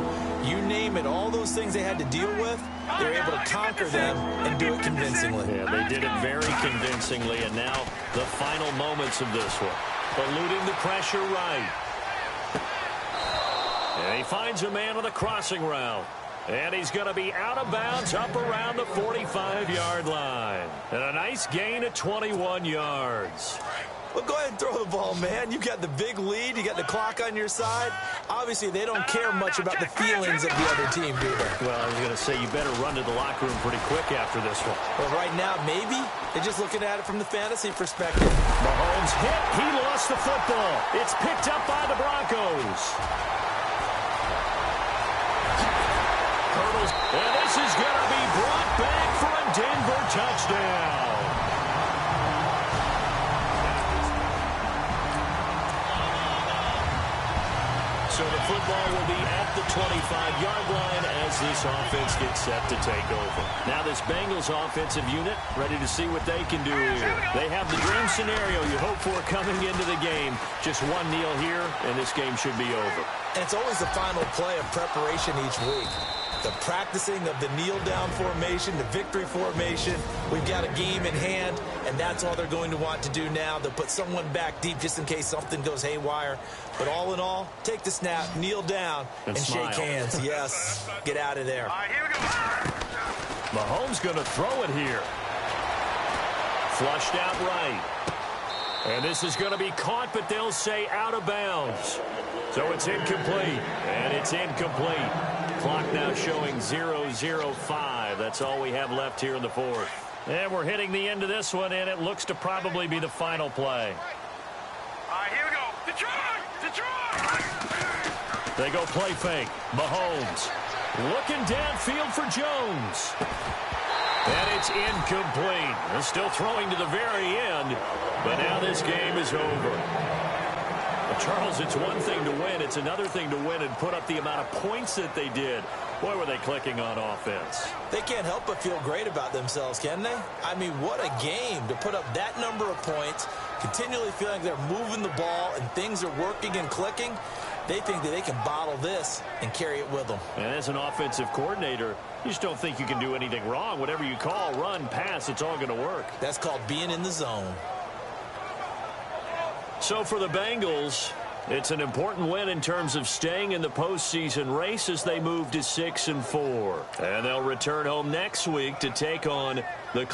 You name it, all those things they had to deal with, they're able to conquer them and do it convincingly. Yeah, they did it very convincingly, and now the final moments of this one. Eluding the pressure right. And he finds a man with a crossing route. And he's going to be out of bounds up around the 45-yard line. And a nice gain of 21 yards. Well, go ahead and throw the ball, man. You've got the big lead. You got the clock on your side. Obviously, they don't care much about the feelings of the other team, do they? Well, I was going to say you better run to the locker room pretty quick after this one. Well, right now, maybe. They're just looking at it from the fantasy perspective. Mahomes hit. He lost the football. It's picked up by the Broncos. Hurdles. And this is going to be brought back for a Denver touchdown. So the football will be at the 25-yard line as this offense gets set to take over. Now this Bengals offensive unit ready to see what they can do here. They have the dream scenario you hope for coming into the game. Just one kneel here, and this game should be over. And it's always the final play of preparation each week. The practicing of the kneel-down formation, the victory formation. We've got a game in hand, and that's all they're going to want to do now. They'll put someone back deep just in case something goes haywire. But all in all, take the snap, kneel down, and shake hands. Yes, get out of there. All right, here we go. Mahomes going to throw it here. Flushed out right. And this is going to be caught, but they'll say out of bounds. So it's incomplete, and it's incomplete. Clock now showing 0:05. That's all we have left here in the fourth. And we're hitting the end of this one, and it looks to probably be the final play. All right, here we go. Detroit! Detroit! They go play fake. Mahomes looking downfield for Jones. And it's incomplete. They're still throwing to the very end, but now this game is over. Charles, it's one thing to win. It's another thing to win and put up the amount of points that they did. Boy, were they clicking on offense. They can't help but feel great about themselves, can they? I mean, what a game to put up that number of points, continually feeling like they're moving the ball and things are working and clicking. They think that they can bottle this and carry it with them. And as an offensive coordinator, you just don't think you can do anything wrong. Whatever you call, run, pass, it's all going to work. That's called being in the zone. So for the Bengals, it's an important win in terms of staying in the postseason race as they move to 6-4. And they'll return home next week to take on the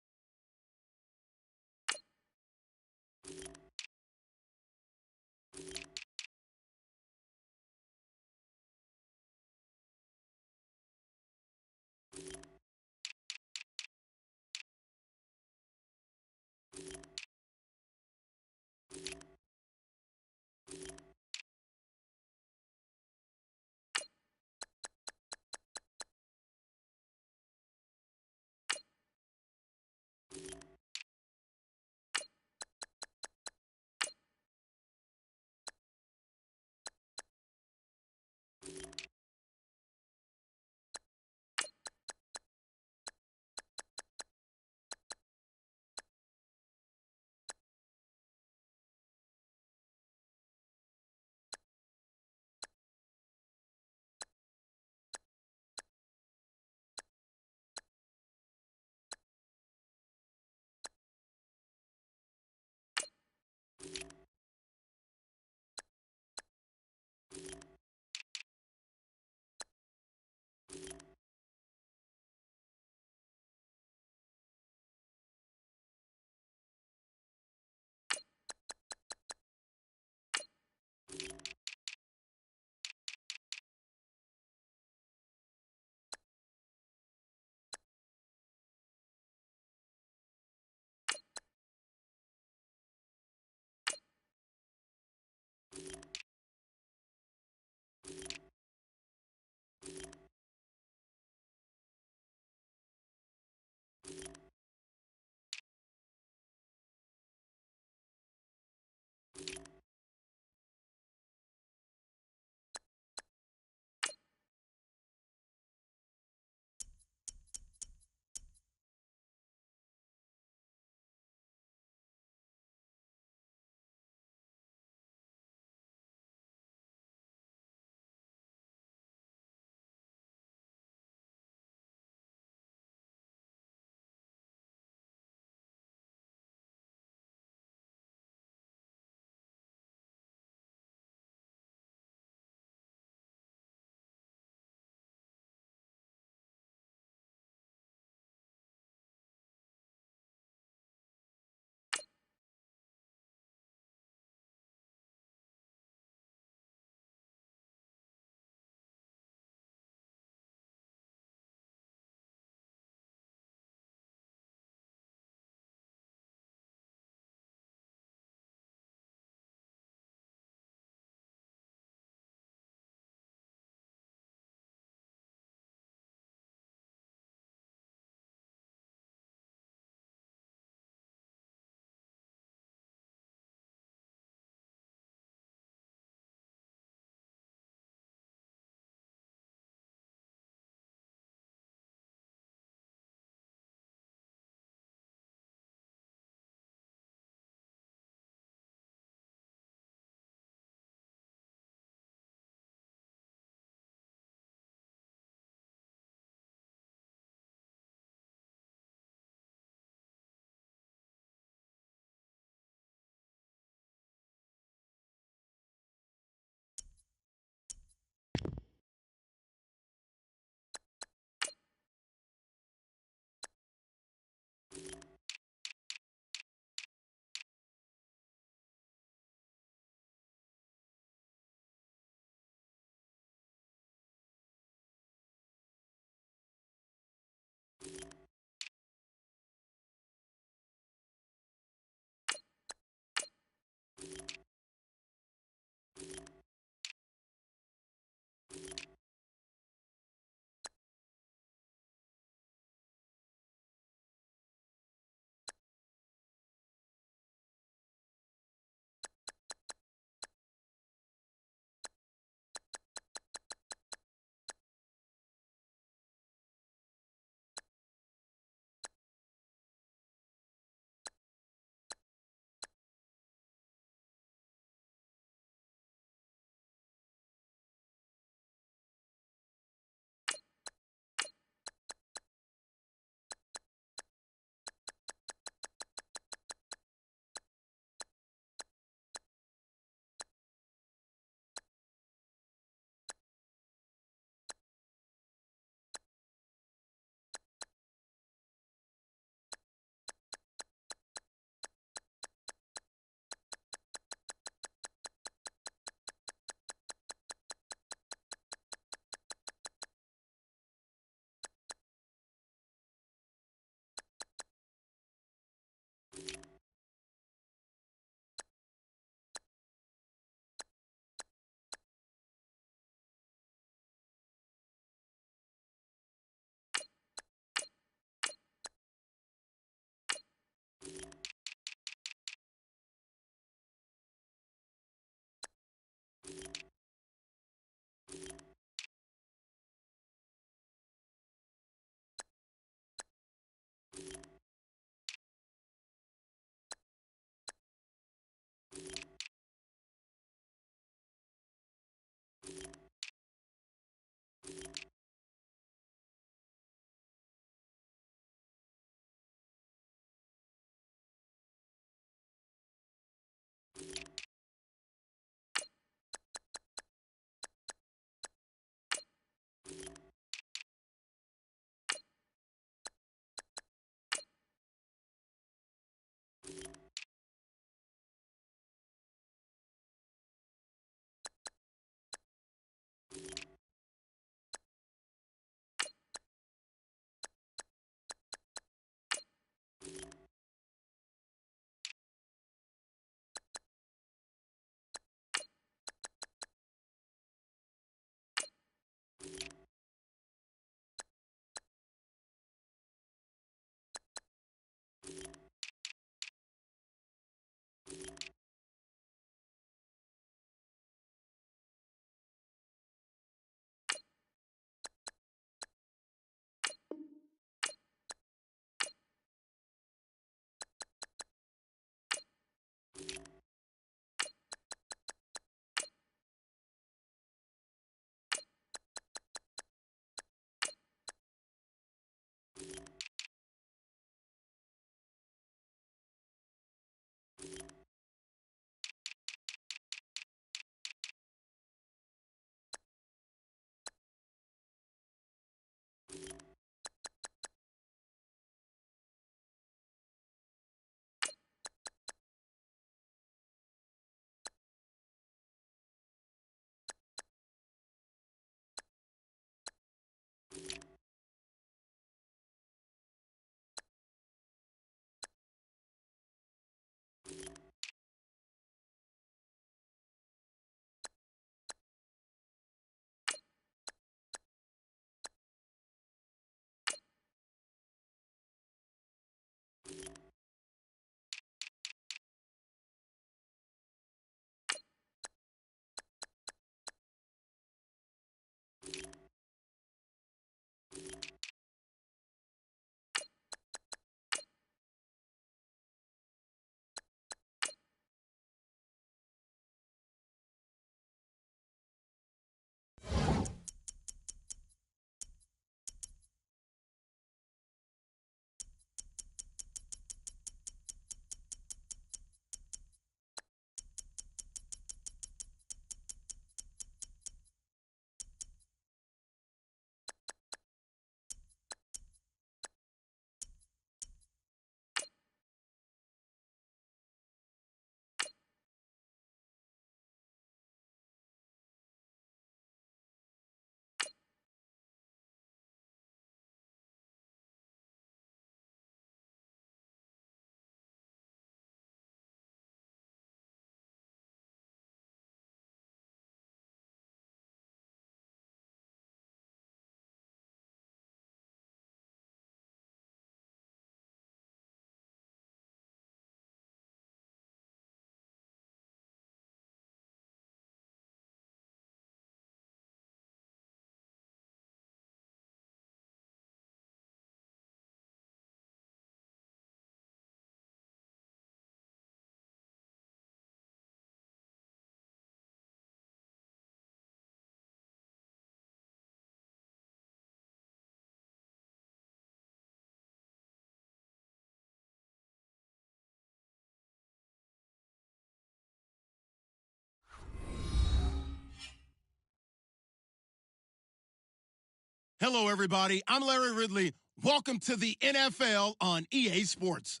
Hello, everybody. I'm Larry Ridley. Welcome to the NFL on EA Sports.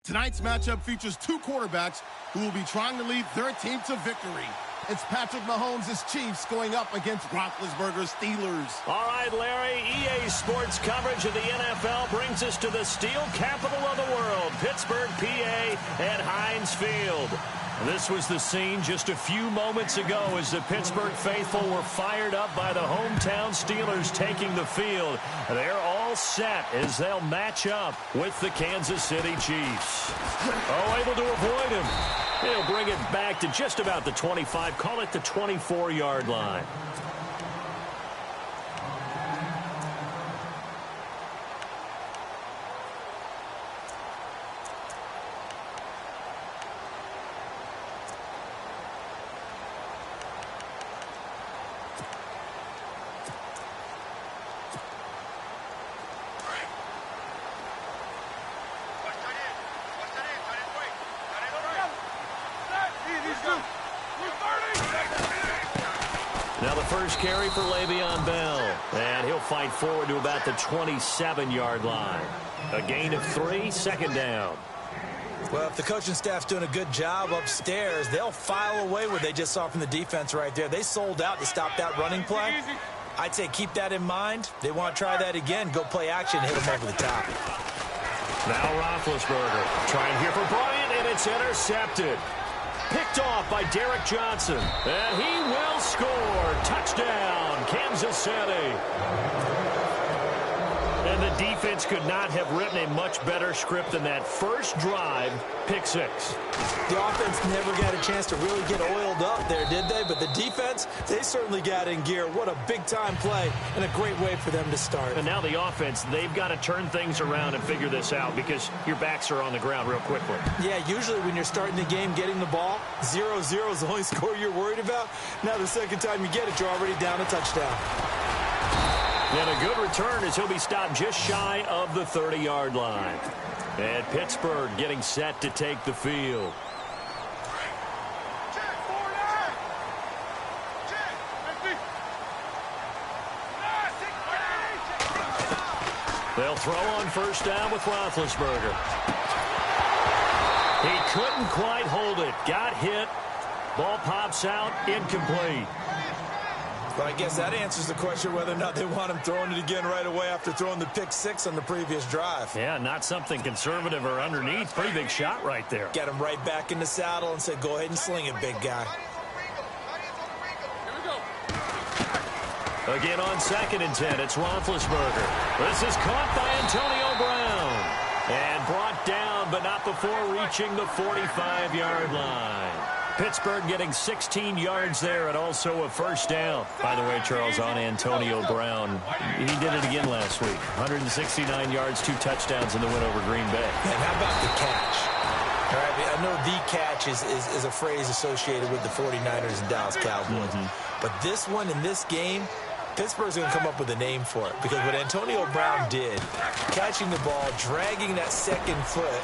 Tonight's matchup features two quarterbacks who will be trying to lead their team to victory. It's Patrick Mahomes' Chiefs going up against Roethlisberger's Steelers. All right, Larry, EA Sports coverage of the NFL brings us to the steel capital of the world, Pittsburgh, PA, at Heinz Field. This was the scene just a few moments ago as the Pittsburgh faithful were fired up by the hometown Steelers taking the field. They're all set as they'll match up with the Kansas City Chiefs. Oh, able to avoid him. He'll bring it back to just about the 25, call it the 24-yard line. Now the first carry for Le'Veon Bell, and he'll fight forward to about the 27-yard line. A gain of 3, second down. Well, if the coaching staff's doing a good job upstairs, they'll file away what they just saw from the defense right there. They sold out to stop that running play. I'd say keep that in mind. They want to try that again. Go play action, hit them over the top. Now Roethlisberger trying here for Bryant, and it's intercepted. Picked off by Derek Johnson. And he will score. Touchdown, Kansas City. And the defense could not have written a much better script than that first drive, pick 6. The offense never got a chance to really get oiled up there, did they? But the defense, they certainly got in gear. What a big-time play and a great way for them to start. And now the offense, they've got to turn things around and figure this out because your backs are on the ground real quickly. Yeah, usually when you're starting the game getting the ball, 0-0 is the only score you're worried about. Now the second time you get it, you're already down a touchdown. And a good return as he'll be stopped just shy of the 30-yard line. And Pittsburgh getting set to take the field. They'll throw on first down with Roethlisberger. He couldn't quite hold it. Got hit. Ball pops out. Incomplete. Well, I guess that answers the question whether or not they want him throwing it again right away after throwing the pick 6 on the previous drive. Yeah, not something conservative or underneath. Pretty big shot right there. Get him right back in the saddle and said, go ahead and sling it, big guy. Again on 2nd and 10, it's Roethlisberger. This is caught by Antonio Brown. And brought down, but not before reaching the 45-yard line. Pittsburgh getting 16 yards there and also a first down. By the way, Charles, on Antonio Brown, he did it again last week. 169 yards, 2 touchdowns in the win over Green Bay. And how about the catch? All right, I know the catch is a phrase associated with the 49ers and Dallas Cowboys. But this one in this game, Pittsburgh's going to come up with a name for it. Because what Antonio Brown did, catching the ball, dragging that second foot,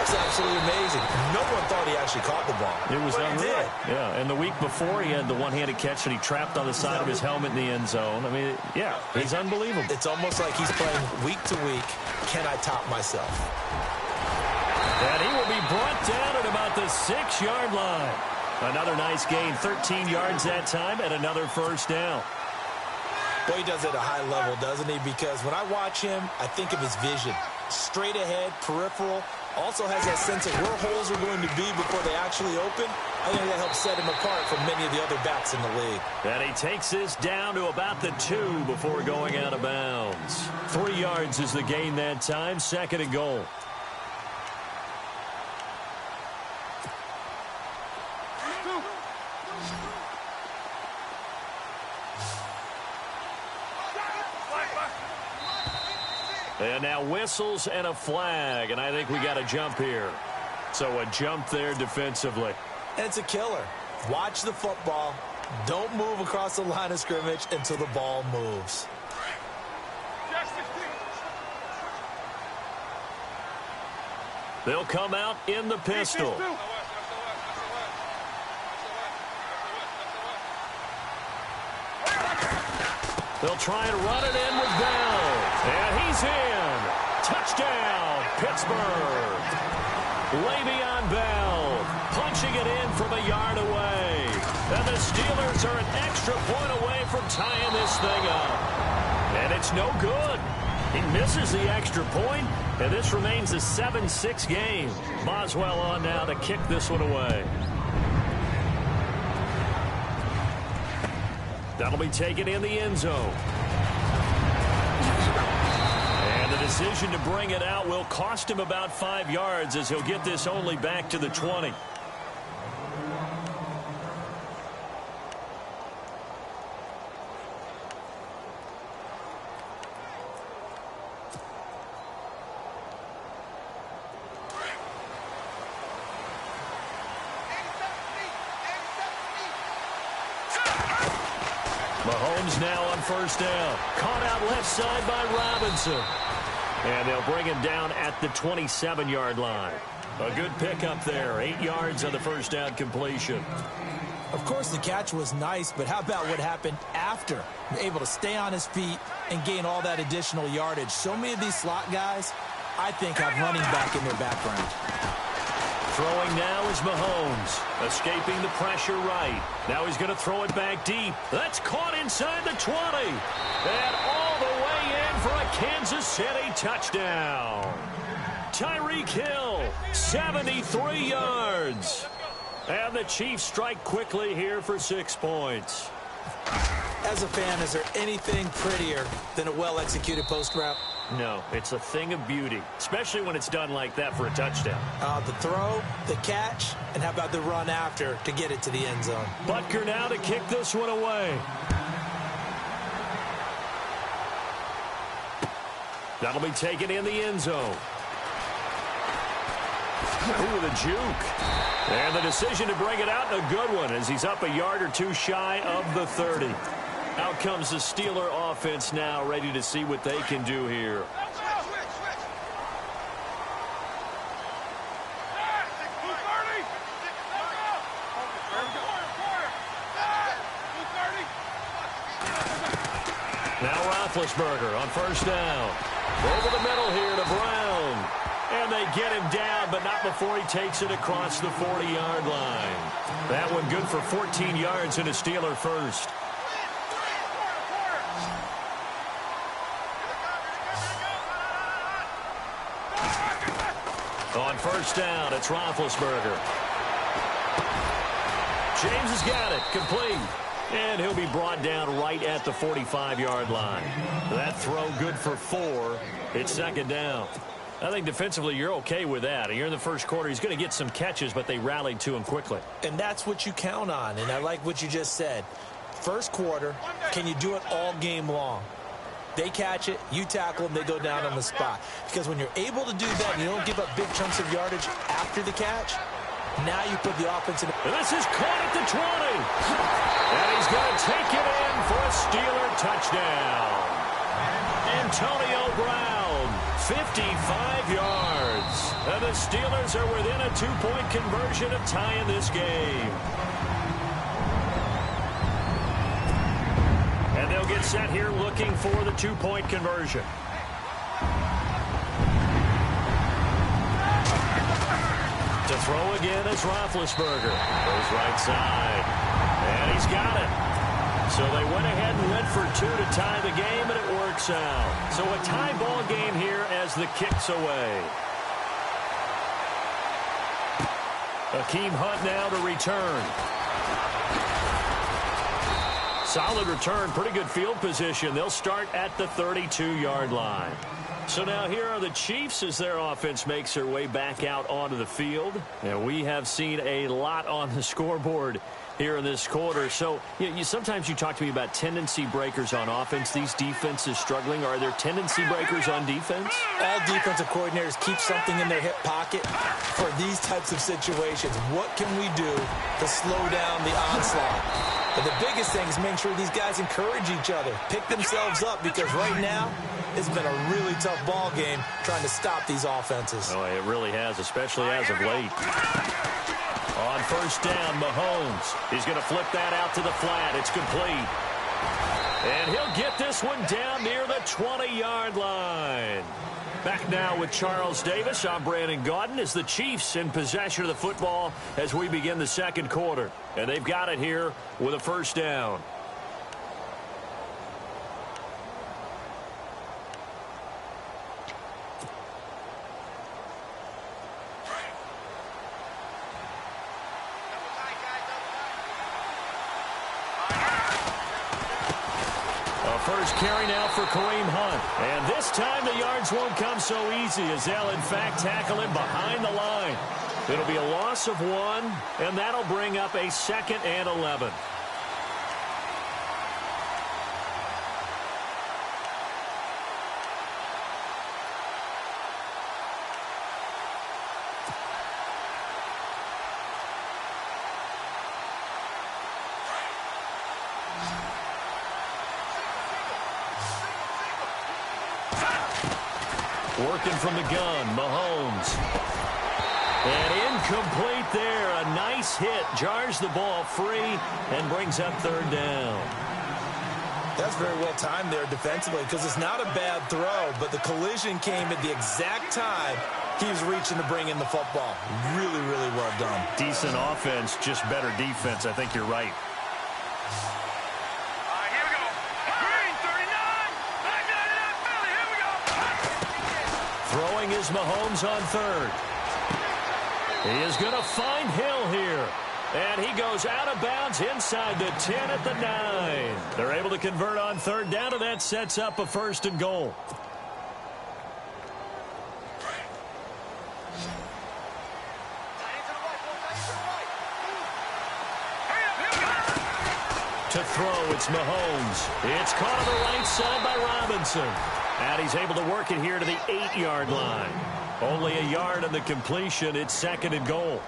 that's absolutely amazing. No one thought he actually caught the ball. It was unreal. Yeah, and the week before he had the one-handed catch that he trapped on the side of his helmet in the end zone. I mean, yeah, he's unbelievable. It's almost like he's playing week to week. Can I top myself? And he will be brought down at about the 6-yard line. Another nice gain, 13 yards that time, and another first down. Boy, he does it at a high level, doesn't he? Because when I watch him, I think of his vision. Straight ahead, peripheral. Also has that sense of where holes are going to be before they actually open. I think that helps set him apart from many of the other backs in the league. And he takes this down to about the 2 before going out of bounds. 3 yards is the gain that time, 2nd and goal. And now whistles and a flag, and I think we got a jump here. So a jump there defensively. And it's a killer. Watch the football. Don't move across the line of scrimmage until the ball moves. They'll come out in the pistol. They'll try and run it in with Bell. And he's in. Touchdown, Pittsburgh. Le'Veon Bell punching it in from a yard away. And the Steelers are an extra point away from tying this thing up. And it's no good. He misses the extra point, and this remains a 7-6 game. Boswell on now to kick this one away. That'll be taken in the end zone. And the decision to bring it out will cost him about 5 yards as he'll get this only back to the 20. Mahomes now on first down. Caught out left side by Robinson. And they'll bring him down at the 27-yard line. A good pickup there. 8 yards on the first down completion. Of course, the catch was nice, but how about what happened after? Able to stay on his feet and gain all that additional yardage. So many of these slot guys, I think, have running back in their background. Throwing now is Mahomes, escaping the pressure right. Now he's going to throw it back deep. That's caught inside the 20. And all the way in for a Kansas City touchdown. Tyreek Hill, 73 yards. And the Chiefs strike quickly here for 6 points. As a fan, is there anything prettier than a well-executed post route? No, it's a thing of beauty, especially when it's done like that for a touchdown. The throw, the catch, and how about the run after to get it to the end zone? Butker now to kick this one away. That'll be taken in the end zone. Ooh, the juke. And the decision to bring it out, a good one, as he's up a yard or two shy of the 30. Out comes the Steeler offense now, ready to see what they can do here. Now Roethlisberger on first down. Over the middle here to Brown. And they get him down, but not before he takes it across the 40-yard line. That one good for 14 yards and a Steeler first. On first down, it's Roethlisberger. James has got it, complete. And he'll be brought down right at the 45-yard line. That throw good for 4. It's second down. I think defensively you're okay with that. You're in the first quarter. He's going to get some catches, but they rallied to him quickly. And that's what you count on, and I like what you just said. First quarter, can you do it all game long? They catch it, you tackle them, they go down on the spot. Because when you're able to do that and you don't give up big chunks of yardage after the catch, now you put the offense in. And this is caught at the 20. And he's going to take it in for a Steeler touchdown. Antonio Brown, 55 yards. And the Steelers are within a 2-point conversion of tying this game. And they'll get set here looking for the 2-point conversion. To throw again is Roethlisberger. Goes right side. And he's got it. So they went ahead and went for 2 to tie the game, and it works out. So a tie ball game here as the kick's away. Akeem Hunt now to return. Solid return, pretty good field position. They'll start at the 32-yard line. So now here are the Chiefs as their offense makes their way back out onto the field. And we have seen a lot on the scoreboard here in this quarter. So sometimes you talk to me about tendency breakers on offense. These defenses struggling. Are there tendency breakers on defense? All defensive coordinators keep something in their hip pocket for these types of situations. What can we do to slow down the onslaught? But the biggest thing is making sure these guys encourage each other, pick themselves up, because right now it's been a really tough ball game trying to stop these offenses. Oh, it really has, especially as of late. On first down, Mahomes. He's going to flip that out to the flat. It's complete. And he'll get this one down near the 20-yard line. Back now with Charles Davis. I'm Brandon Gaudin as the Chiefs in possession of the football as we begin the second quarter. And they've got it here with a first down. First carry now for Kareem Hunt. And this time the yards won't come so easy as they'll, in fact, tackle him behind the line. It'll be a loss of 1, and that'll bring up a 2nd and 11. Working from the gun, Mahomes. And incomplete there. A nice hit. Jars the ball free and brings up 3rd down. That's very well timed there defensively because it's not a bad throw, but the collision came at the exact time he was reaching to bring in the football. Really, really well done. Decent offense, just better defense. I think you're right. Throwing is Mahomes on 3rd. He is going to find Hill here. And he goes out of bounds inside the 10 at the 9. They're able to convert on 3rd down, and that sets up a 1st and goal. To throw, it's Mahomes. It's caught on the right side by Robinson. And he's able to work it here to the 8-yard line. Only a yard on the completion. It's 2nd and goal.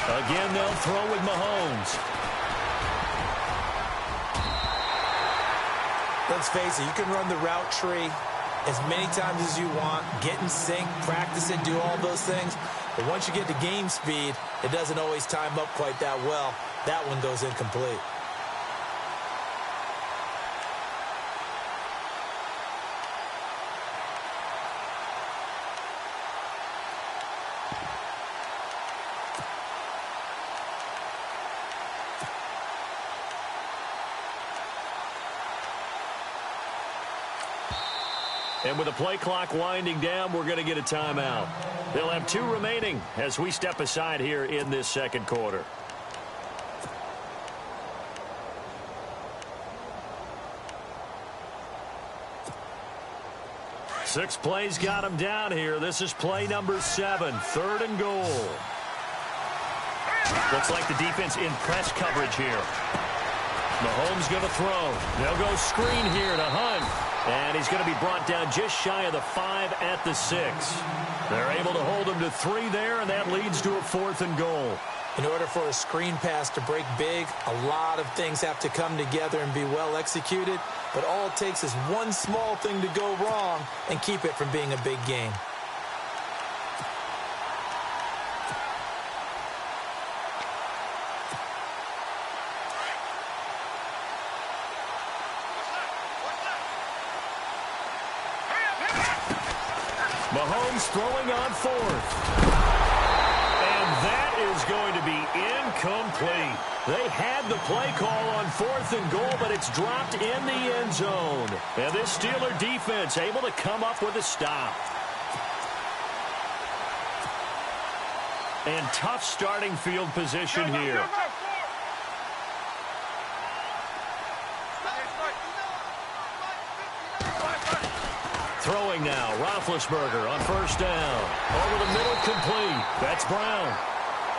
Again, they'll throw with Mahomes. Let's face it, you can run the route tree as many times as you want, get in sync, practice it, do all those things. But once you get to game speed, it doesn't always time up quite that well. That one goes incomplete. And with the play clock winding down, we're going to get a timeout. They'll have 2 remaining as we step aside here in this second quarter. Six plays got him down here. This is play number 7, 3rd and goal. Looks like the defense in press coverage here. Mahomes going to throw. They'll go screen here to Hunt. And he's going to be brought down just shy of the 5 at the 6. They're able to hold him to 3 there, and that leads to a 4th and goal. In order for a screen pass to break big, a lot of things have to come together and be well executed. But all it takes is one small thing to go wrong and keep it from being a big game. Mahomes throwing on 4th. And that is going to be incomplete. They had the play call on 4th and goal, but it's dropped in the end zone. And this Steeler defense able to come up with a stop. And tough starting field position here. Throwing now, Roethlisberger on 1st down. Over the middle, complete. That's Brown.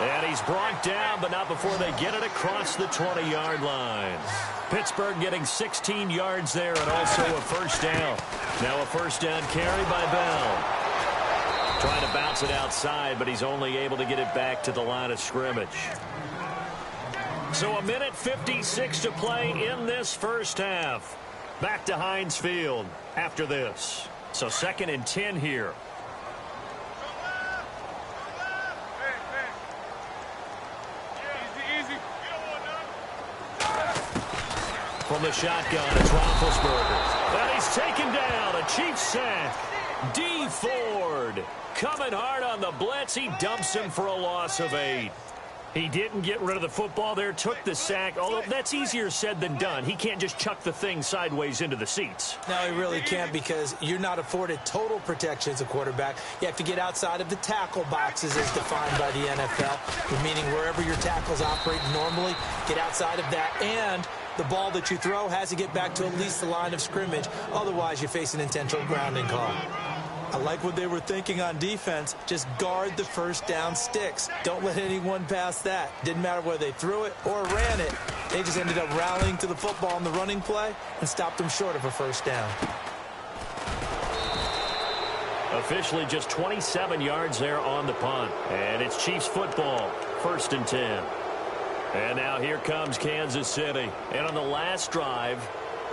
And he's brought down, but not before they get it across the 20-yard line. Pittsburgh getting 16 yards there and also a 1st down. Now a 1st down carry by Bell. Trying to bounce it outside, but he's only able to get it back to the line of scrimmage. So 1:56 to play in this first half. Back to Heinz Field after this. So 2nd and 10 here. From the shotgun, it's Roethlisberger. And he's taken down. A Chiefs sack. D. Ford coming hard on the blitz. He dumps him for a loss of 8. He didn't get rid of the football there, took the sack, although that's easier said than done. He can't just chuck the thing sideways into the seats. No, he really can't, because you're not afforded total protection as a quarterback. You have to get outside of the tackle boxes as defined by the NFL, meaning wherever your tackles operate normally, get outside of that, and the ball that you throw has to get back to at least the line of scrimmage. Otherwise, you face an intentional grounding call. I like what they were thinking on defense. Just guard the first down sticks. Don't let anyone pass that. Didn't matter whether they threw it or ran it. They just ended up rallying to the football on the running play and stopped them short of a first down. Officially just 27 yards there on the punt. And it's Chiefs football, 1st and 10. And now here comes Kansas City. And on the last drive,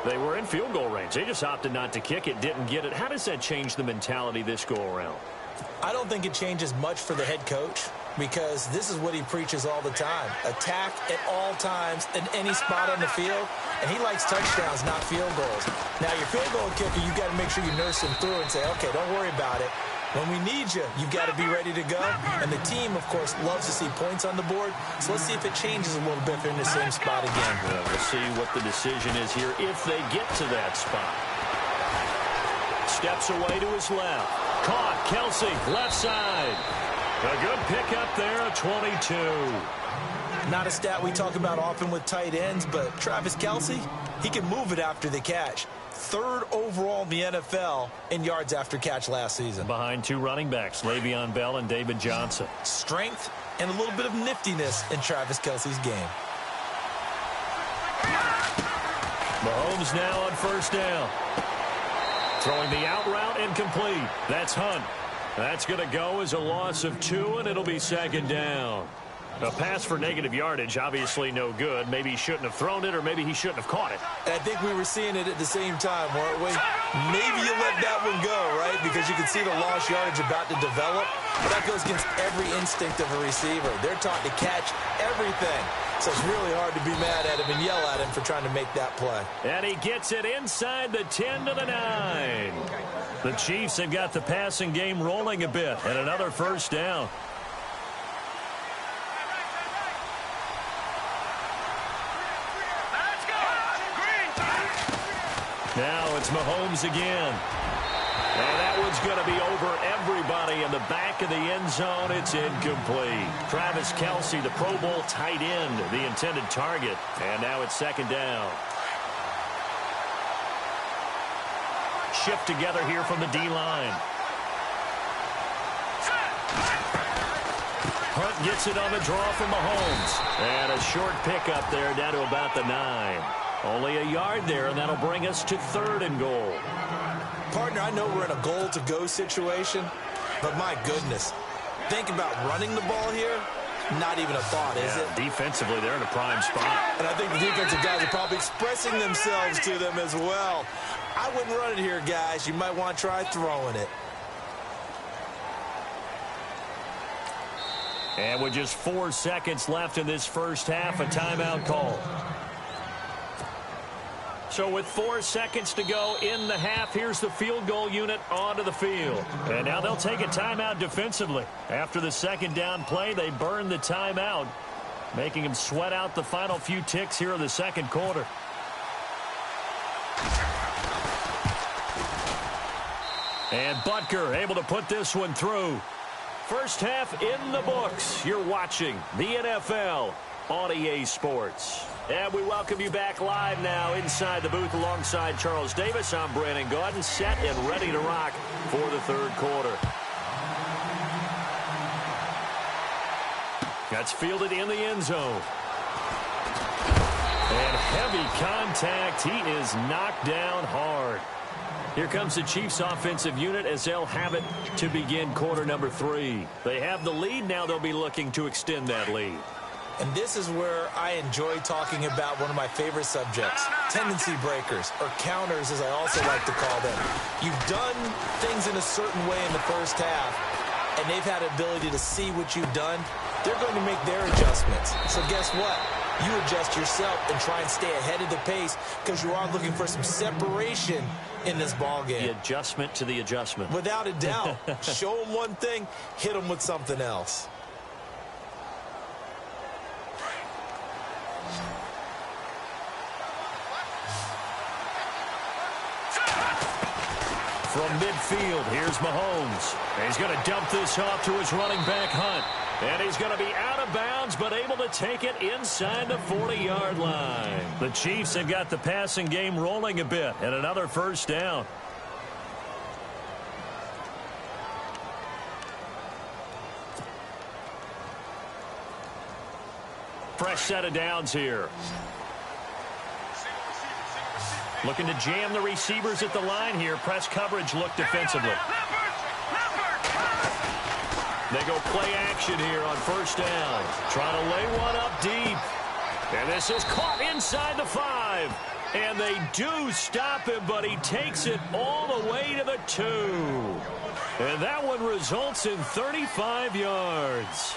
they were in field goal range. They just opted not to kick it, didn't get it. How does that change the mentality this go-around? I don't think it changes much for the head coach, because this is what he preaches all the time. Attack at all times in any spot on the field, and he likes touchdowns, not field goals. Now, your field goal kicker, you got to make sure you nurse him through and say, okay, don't worry about it. When we need you, you've got to be ready to go. And the team, of course, loves to see points on the board. So let's see if it changes a little bit if they're in the same spot again. Well, we'll see what the decision is here if they get to that spot. Steps away to his left. Caught. Kelsey, left side. A good pickup there, a 22. Not a stat we talk about often with tight ends, but Travis Kelsey, he can move it after the catch. 3rd overall in the NFL in yards after catch last season. Behind 2 running backs, Le'Veon Bell and David Johnson. Strength and a little bit of niftiness in Travis Kelsey's game. Mahomes now on 1st down. Throwing the out route incomplete. That's Hunt. That's going to go as a loss of 2, and it'll be 2nd down. A pass for negative yardage, obviously no good. Maybe he shouldn't have thrown it, or maybe he shouldn't have caught it. And I think we were seeing it at the same time, weren't we? Maybe you let that one go, right? Because you can see the lost yardage about to develop. But that goes against every instinct of a receiver. They're taught to catch everything. So it's really hard to be mad at him and yell at him for trying to make that play. And he gets it inside the 10 to the 9. The Chiefs have got the passing game rolling a bit, and another 1st down. Now it's Mahomes again. And that one's going to be over everybody in the back of the end zone. It's incomplete. Travis Kelsey, the Pro Bowl tight end, the intended target. And now it's 2nd down. Shift together here from the D-line. Hunt gets it on the draw from Mahomes. And a short pickup there down to about the 9. Only a yard there, and that'll bring us to 3rd and goal. Partner, I know we're in a goal-to-go situation, but my goodness, think about running the ball here. Not even a thought, is it? Defensively, they're in a prime spot. And I think the defensive guys are probably expressing themselves to them as well. I wouldn't run it here, guys. You might want to try throwing it. And with just 4 seconds left in this first half, a timeout call. So with 4 seconds to go in the half, here's the field goal unit onto the field. And now they'll take a timeout defensively. After the 2nd down play, they burn the timeout, making them sweat out the final few ticks here in the 2nd quarter. And Butker able to put this one through. First half in the books. You're watching the NFL on EA Sports. And we welcome you back live now inside the booth alongside Charles Davis. I'm Brandon Gaudin, set and ready to rock for the 3rd quarter. That's fielded in the end zone. And heavy contact. He is knocked down hard. Here comes the Chiefs offensive unit as they'll have it to begin quarter number 3. They have the lead. Now they'll be looking to extend that lead. And this is where I enjoy talking about one of my favorite subjects, tendency breakers, or counters as I also like to call them. You've done things in a certain way in the first half, and they've had the ability to see what you've done. They're going to make their adjustments. So guess what? You adjust yourself and try and stay ahead of the pace because you are looking for some separation in this ball game. The adjustment to the adjustment. Without a doubt. Show them one thing, hit them with something else. From midfield, here's Mahomes. He's going to dump this off to his running back, Hunt. And he's going to be out of bounds, but able to take it inside the 40-yard line. The Chiefs have got the passing game rolling a bit, and another first down. Fresh set of downs here. Looking to jam the receivers at the line here. Press coverage look defensively. They go play action here on first down. Trying to lay one up deep. And this is caught inside the 5. And they do stop him, but he takes it all the way to the 2. And that one results in 35 yards.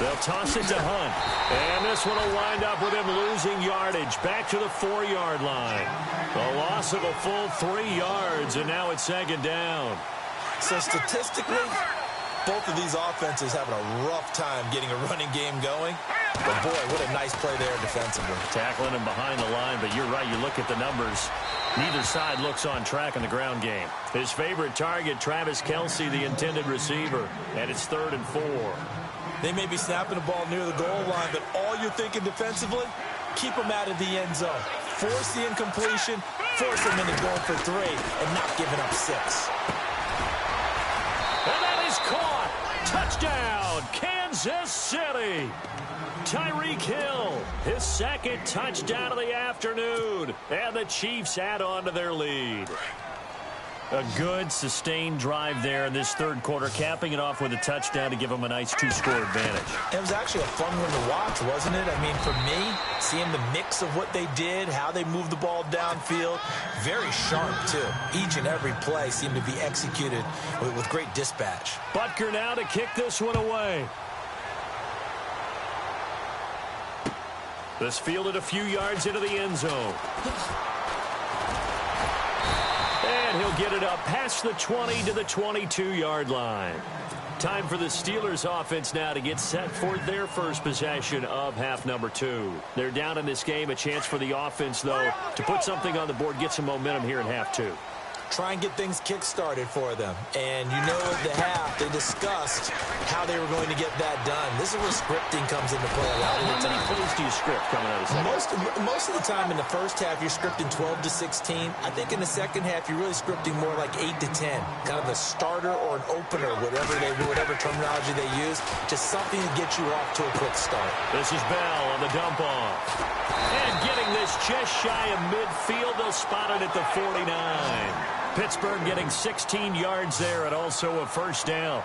They'll toss it to Hunt. And this one will wind up with him losing yardage back to the 4-yard line. A loss of a full 3 yards, and now it's second down. So statistically, both of these offenses having a rough time getting a running game going. But boy, what a nice play there defensively. Tackling him behind the line, but you're right, you look at the numbers. Neither side looks on track in the ground game. His favorite target, Travis Kelce, the intended receiver, and it's 3rd and 4. They may be snapping the ball near the goal line, but all you're thinking defensively, keep them out of the end zone. Force the incompletion, force them into going for 3, and not giving up 6. And that is caught. Touchdown, Kansas City. Tyreek Hill, his 2nd touchdown of the afternoon. And the Chiefs add on to their lead. A good, sustained drive there in this 3rd quarter, capping it off with a touchdown to give them a nice 2-score advantage. It was actually a fun one to watch, wasn't it? I mean, for me, seeing the mix of what they did, how they moved the ball downfield, very sharp, too. Each and every play seemed to be executed with great dispatch. Butker now to kick this one away. This fielded a few yards into the end zone. And he'll get it up past the 20 to the 22-yard line. Time for the Steelers offense now to get set for their first possession of half number 2. They're down in this game. A chance for the offense, though, to put something on the board, get some momentum here in half 2. Try and get things kick-started for them. And you know at the half, they discussed how they were going to get that done. This is where scripting comes into play a lot of the time. How many plays do you script coming out of second? Most of the time in the first half, you're scripting 12 to 16. I think in the second half, you're really scripting more like 8 to 10. Kind of a starter or an opener, whatever terminology they use. Just something to get you off to a quick start. This is Bell on the dump off. And getting this just shy of midfield. They'll spot it at the 49. Pittsburgh getting 16 yards there and also a first down.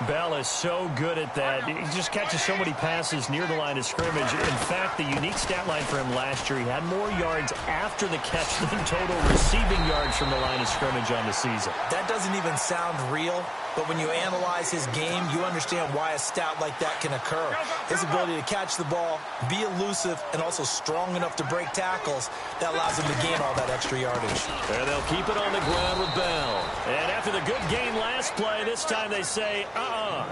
Bell is so good at that. He just catches so many passes near the line of scrimmage. In fact, the unique stat line for him last year, he had more yards after the catch than total receiving yards from the line of scrimmage on the season. That doesn't even sound real, but when you analyze his game, you understand why a stat like that can occur. His ability to catch the ball, be elusive, and also strong enough to break tackles, that allows him to gain all that extra yardage. And they'll keep it on the ground with Bell. And after the good gain last play, this time they say,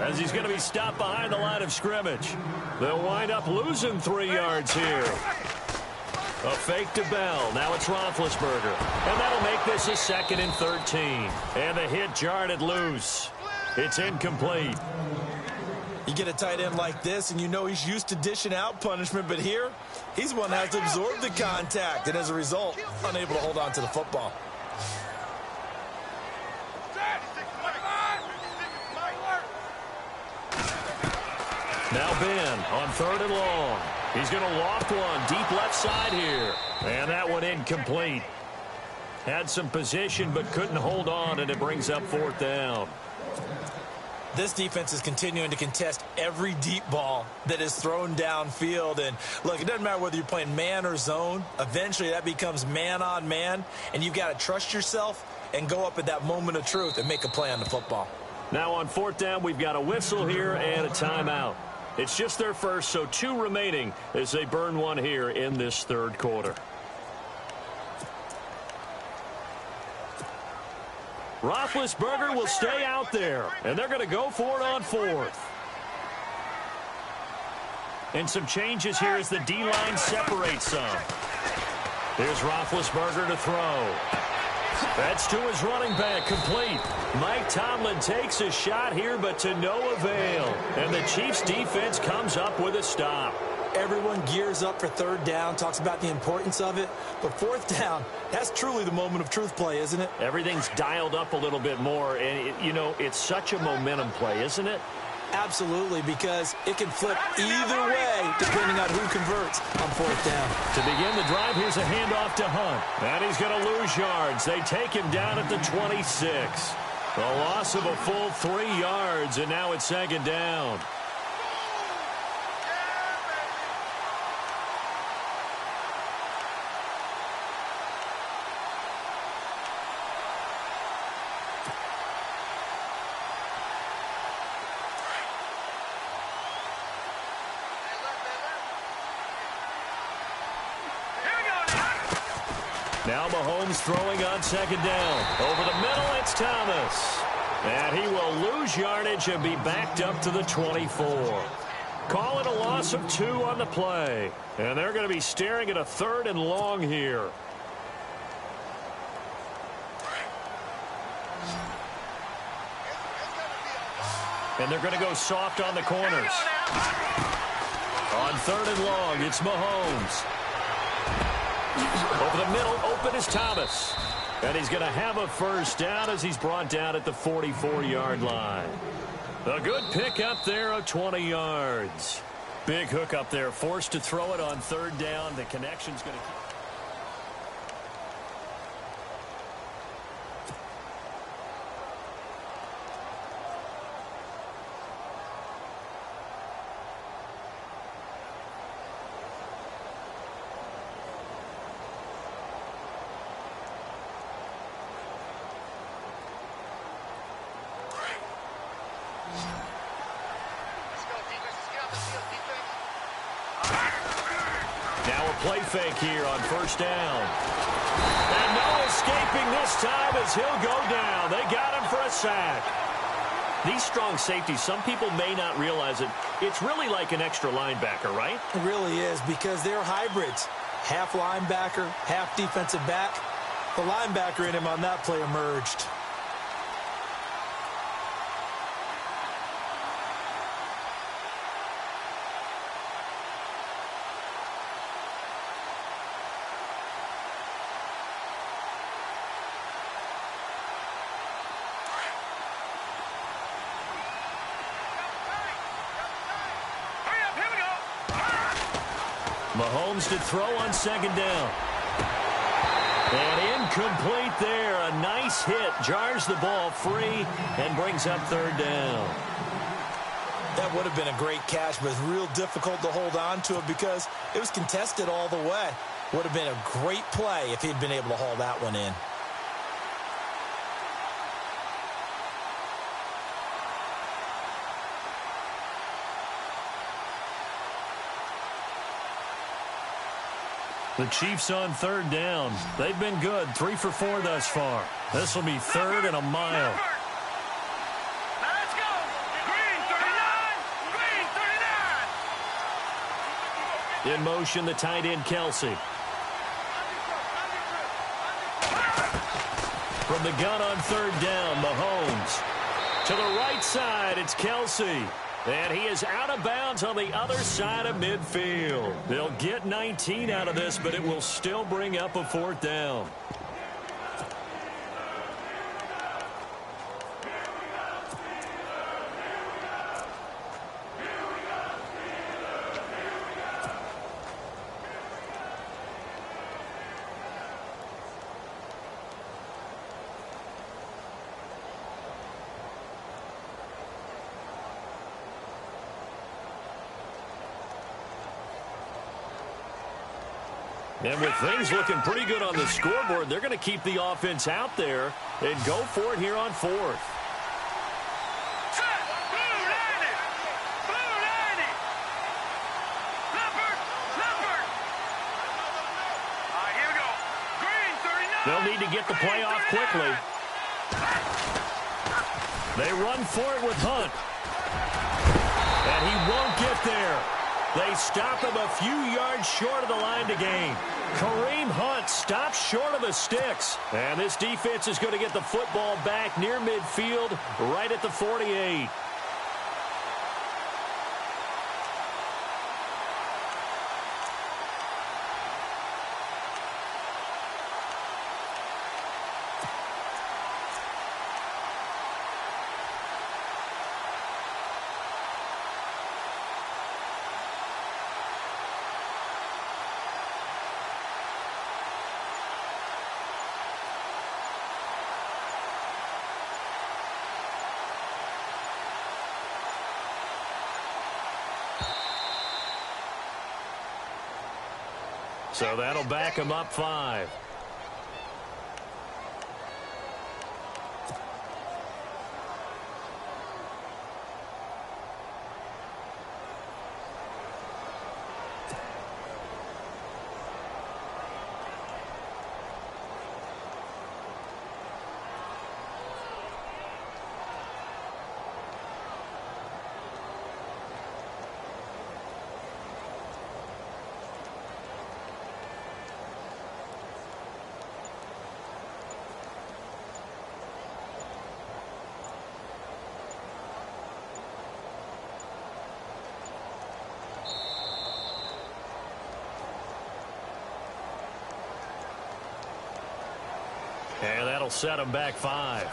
as he's going to be stopped behind the line of scrimmage. They'll wind up losing 3 yards here. A fake to Bell. Now it's Roethlisberger. And that'll make this a 2nd and 13. And the hit jarred it loose. It's incomplete. You get a tight end like this, and you know he's used to dishing out punishment, but here, he's one that has to absorb the contact, and as a result, unable to hold on to the football. Now Ben on 3rd and long. He's going to loft one deep left side here. And that one incomplete. Had some position but couldn't hold on, and it brings up 4th down. This defense is continuing to contest every deep ball that is thrown downfield. And, look, it doesn't matter whether you're playing man or zone. Eventually, that becomes man on man, and you've got to trust yourself and go up at that moment of truth and make a play on the football. Now on 4th down, we've got a whistle here and a timeout. It's just their first, so 2 remaining as they burn one here in this 3rd quarter. Roethlisberger will stay out there, and they're going to go for it on 4th. And some changes here as the D-line separates some. Here's Roethlisberger to throw. That's to his running back, complete. Mike Tomlin takes a shot here, but to no avail. And the Chiefs' defense comes up with a stop. Everyone gears up for 3rd down, talks about the importance of it. But 4th down, that's truly the moment of truth play, isn't it? Everything's dialed up a little bit more. And, it's such a momentum play, isn't it? Absolutely, because it can flip either way depending on who converts on 4th down. To begin the drive, here's a handoff to Hunt. And he's going to lose yards. They take him down at the 26. A loss of a full 3 yards, and now it's 2nd down. Now Mahomes throwing on 2nd down. Over the middle, it's Thomas. And he will lose yardage and be backed up to the 24. Call it a loss of 2 on the play. And they're going to be staring at a 3rd and long here. And they're going to go soft on the corners. On 3rd and long, it's Mahomes. Over the middle, open is Thomas. And he's going to have a 1st down as he's brought down at the 44-yard line. A good pick up there of 20 yards. Big hook up there, forced to throw it on 3rd down. The connection's going to keep. Now a play fake here on 1st down. And no escaping this time as he'll go down. They got him for a sack. These strong safeties, some people may not realize it. It's really like an extra linebacker, right? It really is, because they're hybrids. Half linebacker, half defensive back. The linebacker in him on that play emerged. Mahomes to throw on 2nd down. And incomplete there. A nice hit. Jars the ball free and brings up 3rd down. That would have been a great catch, but it's real difficult to hold on to it because it was contested all the way. Would have been a great play if he'd been able to haul that one in. The Chiefs on 3rd down. They've been good. 3 for 4 thus far. This will be 3rd and a mile. Now let's go. Green 39. Green 39. In motion, the tight end, Kelsey. From the gun on 3rd down, Mahomes. To the right side, it's Kelsey. And he is out of bounds on the other side of midfield. They'll get 19 out of this, but it will still bring up a 4th down. And with things looking pretty good on the scoreboard, they're going to keep the offense out there and go for it here on fourth. They'll need to get the play off quickly. They run for it with Hunt. And he won't get there. They stop him a few yards short of the line to gain. Kareem Hunt stops short of the sticks. And this defense is going to get the football back near midfield, right at the 48. So that'll back him up 5. And that'll set him back 5.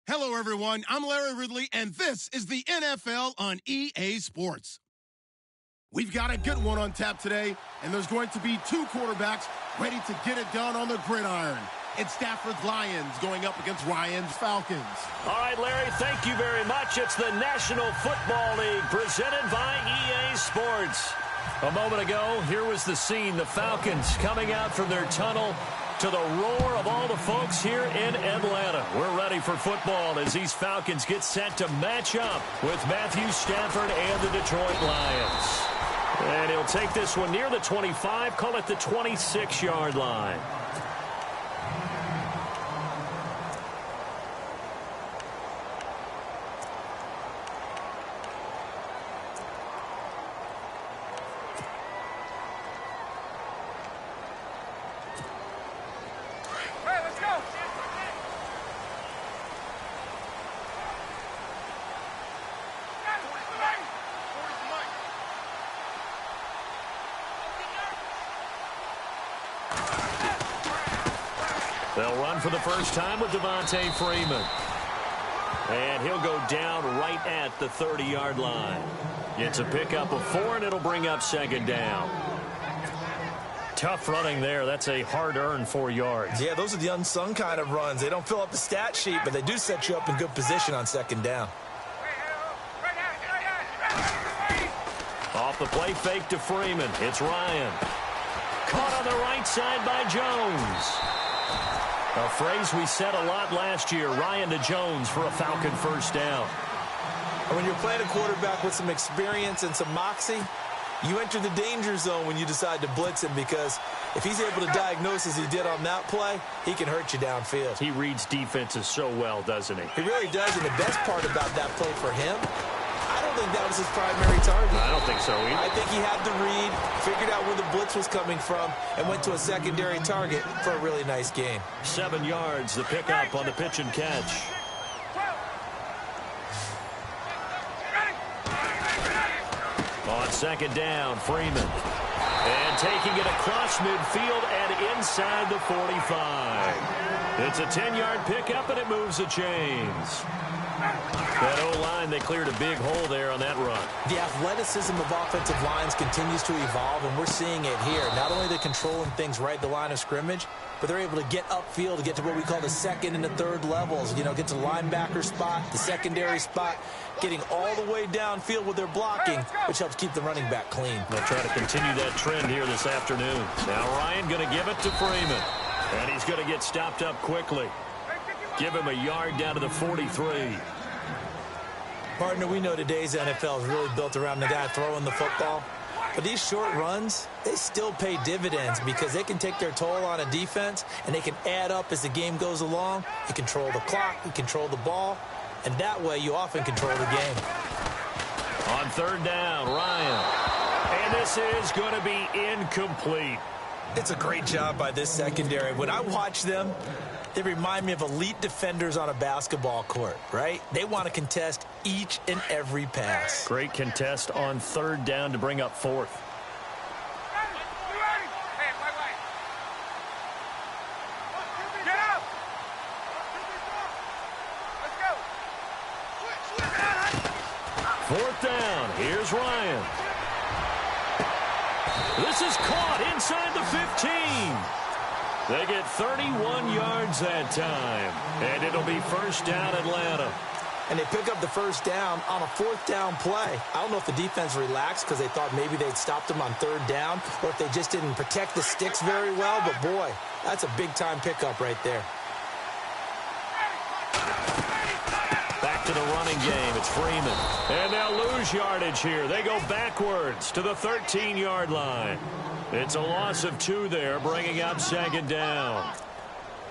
Hello, everyone. I'm Larry Ridley, and this is the NFL on EA Sports. We've got a good one on tap today, and there's going to be two quarterbacks ready to get it done on the gridiron. It's Stafford's Lions going up against Ryan's Falcons. All right, Larry, thank you very much. It's the National Football League presented by EA Sports. A moment ago, here was the scene. The Falcons coming out from their tunnel to the roar of all the folks here in Atlanta. We're ready for football as these Falcons get set to match up with Matthew Stafford and the Detroit Lions. And he'll take this one near the 25, call it the 26-yard line. They'll run for the first time with Devontae Freeman. And he'll go down right at the 30-yard line. It's a pickup of 4, and it'll bring up second down. Tough running there. That's a hard-earned 4 yards. Yeah, those are the unsung kind of runs. They don't fill up the stat sheet, but they do set you up in good position on second down. Off the play fake to Freeman. It's Ryan. Caught on the right side by Jones. A phrase we said a lot last year, Ryan to Jones for a Falcon first down. When you're playing a quarterback with some experience and some moxie, you enter the danger zone when you decide to blitz him, because if he's able to diagnose as he did on that play, he can hurt you downfield. He reads defenses so well, doesn't he? He really does, and the best part about that play for him, I don't think that was his primary target. I don't think so either. I think he had the read, figured out where the blitz was coming from, and went to a secondary target for a really nice gain. 7 yards, the pickup on the pitch and catch. On second down, Freeman. And taking it across midfield and inside the 45. It's a 10-yard pickup, and it moves the chains. That O-line, they cleared a big hole there on that run. The athleticism of offensive lines continues to evolve, and we're seeing it here. Not only are they controlling things right at the line of scrimmage, but they're able to get upfield to get to what we call the second and the third levels. You know, get to the linebacker spot, the secondary spot, getting all the way downfield with their blocking, which helps keep the running back clean. They'll try to continue that trend here this afternoon. Now Ryan going to give it to Freeman, and he's going to get stopped up quickly. Give him a yard down to the 43. Partner, we know today's NFL is really built around the guy throwing the football. But these short runs, they still pay dividends because they can take their toll on a defense, and they can add up as the game goes along. You control the clock, you control the ball, and that way you often control the game. On third down, Ryan. And this is going to be incomplete. It's a great job by this secondary. When I watch them, they remind me of elite defenders on a basketball court, right? They want to contest each and every pass. Great contest on third down to bring up fourth. Fourth down. Here's Ryan. This is caught inside the 15. They get 31 yards that time, and it'll be first down Atlanta. And they pick up the first down on a fourth down play. I don't know if the defense relaxed because they thought maybe they'd stopped them on third down, or if they just didn't protect the sticks very well, but boy, that's a big-time pickup right there. Back to the running game. It's Freeman. And they'll lose yardage here. They go backwards to the 13-yard line. It's a loss of 2 there, bringing up second down.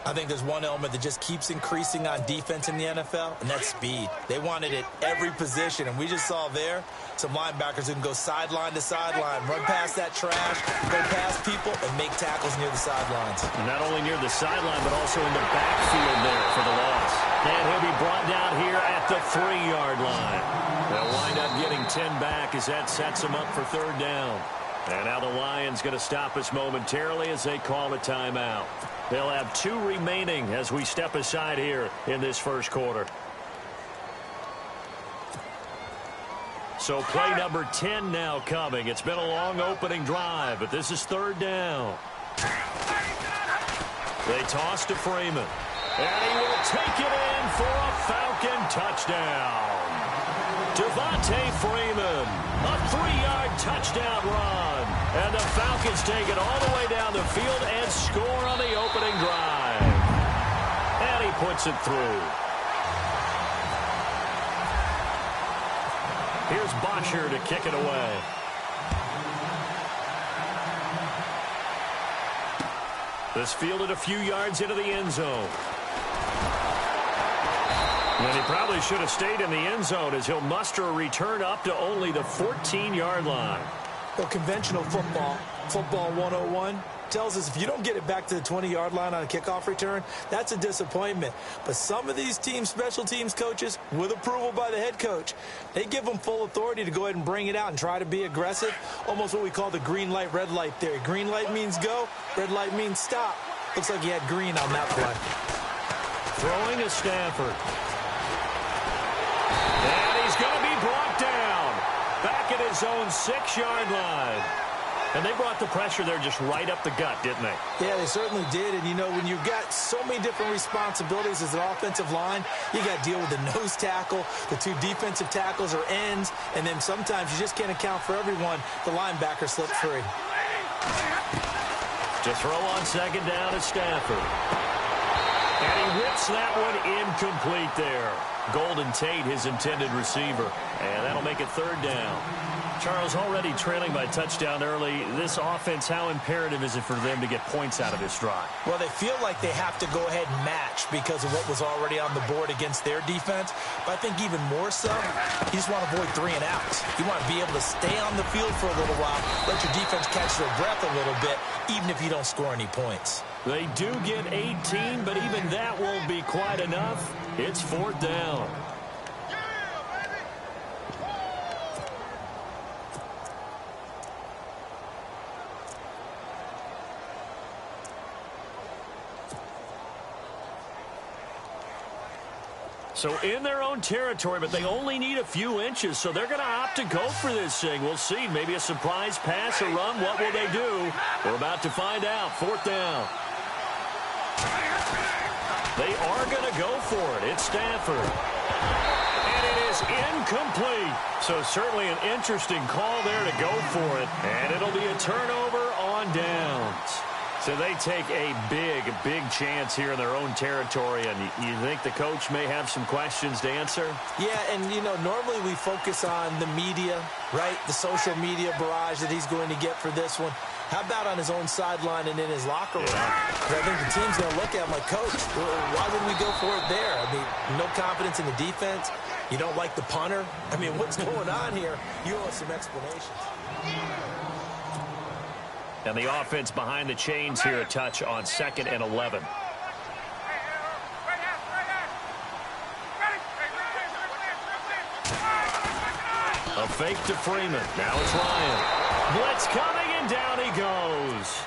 I think there's one element that just keeps increasing on defense in the NFL, and that's speed. They want it at every position, and we just saw there some linebackers who can go sideline to sideline, run past that trash, go past people, and make tackles near the sidelines. Not only near the sideline, but also in the backfield there for the loss. And he'll be brought down here at the 3-yard line. They'll wind up getting 10 back as that sets them up for third down. And now the Lions going to stop us momentarily as they call a timeout. They'll have 2 remaining as we step aside here in this first quarter. So play number 10 now coming. It's been a long opening drive, but this is 3rd down. They toss to Freeman. And he will take it in for a Falcon touchdown. Devontae Freeman, a 3-yard touchdown run. And the Falcons take it all the way down the field and score on the opening drive. And he puts it through. Here's Bocher to kick it away. This fielded a few yards into the end zone. And he probably should have stayed in the end zone as he'll muster a return up to only the 14-yard line. Well, conventional football 101, tells us if you don't get it back to the 20-yard line on a kickoff return, that's a disappointment. But some of these teams, special teams coaches, with approval by the head coach, they give them full authority to go ahead and bring it out and try to be aggressive, almost what we call the green light, red light theory. Green light means go, red light means stop. Looks like he had green on that play. Throwing to Stafford. And he's going to be brought down. Back at his own 6-yard line. And they brought the pressure there just right up the gut, didn't they? Yeah, they certainly did. And, you know, when you've got so many different responsibilities as an offensive line, you got to deal with the nose tackle, the 2 defensive tackles or ends, and then sometimes you just can't account for everyone. The linebacker slipped free. To throw on 2nd down is Stafford. And he whips that one incomplete there. Golden Tate, his intended receiver. And that'll make it 3rd down. Charles, already trailing by touchdown early. This offense, how imperative is it for them to get points out of this drive? Well, they feel like they have to go ahead and match because of what was already on the board against their defense. But I think even more so, you just want to avoid 3 and outs. You want to be able to stay on the field for a little while, let your defense catch their breath a little bit, even if you don't score any points. They do get 18, but even that won't be quite enough. It's 4th down. So in their own territory, but they only need a few inches, so they're going to opt to go for this thing. We'll see. Maybe a surprise pass or run. What will they do? We're about to find out. 4th down. They are going to go for it. It's Stafford. And it is incomplete. So certainly an interesting call there to go for it. And it'll be a turnover on downs. So they take a big chance here in their own territory, and you think the coach may have some questions to answer? Yeah, and, you know, normally we focus on the media, right, the social media barrage that he's going to get for this one. How about on his own sideline and in his locker room? I think the team's going to look at him like, Coach, why would we go for it there? I mean, no confidence in the defense. You don't like the punter. I mean, what's going on here? You owe us some explanations. And the offense behind the chains here, a touch on 2nd and 11. A fake to Freeman. Now it's Ryan. Blitz coming, and down he goes.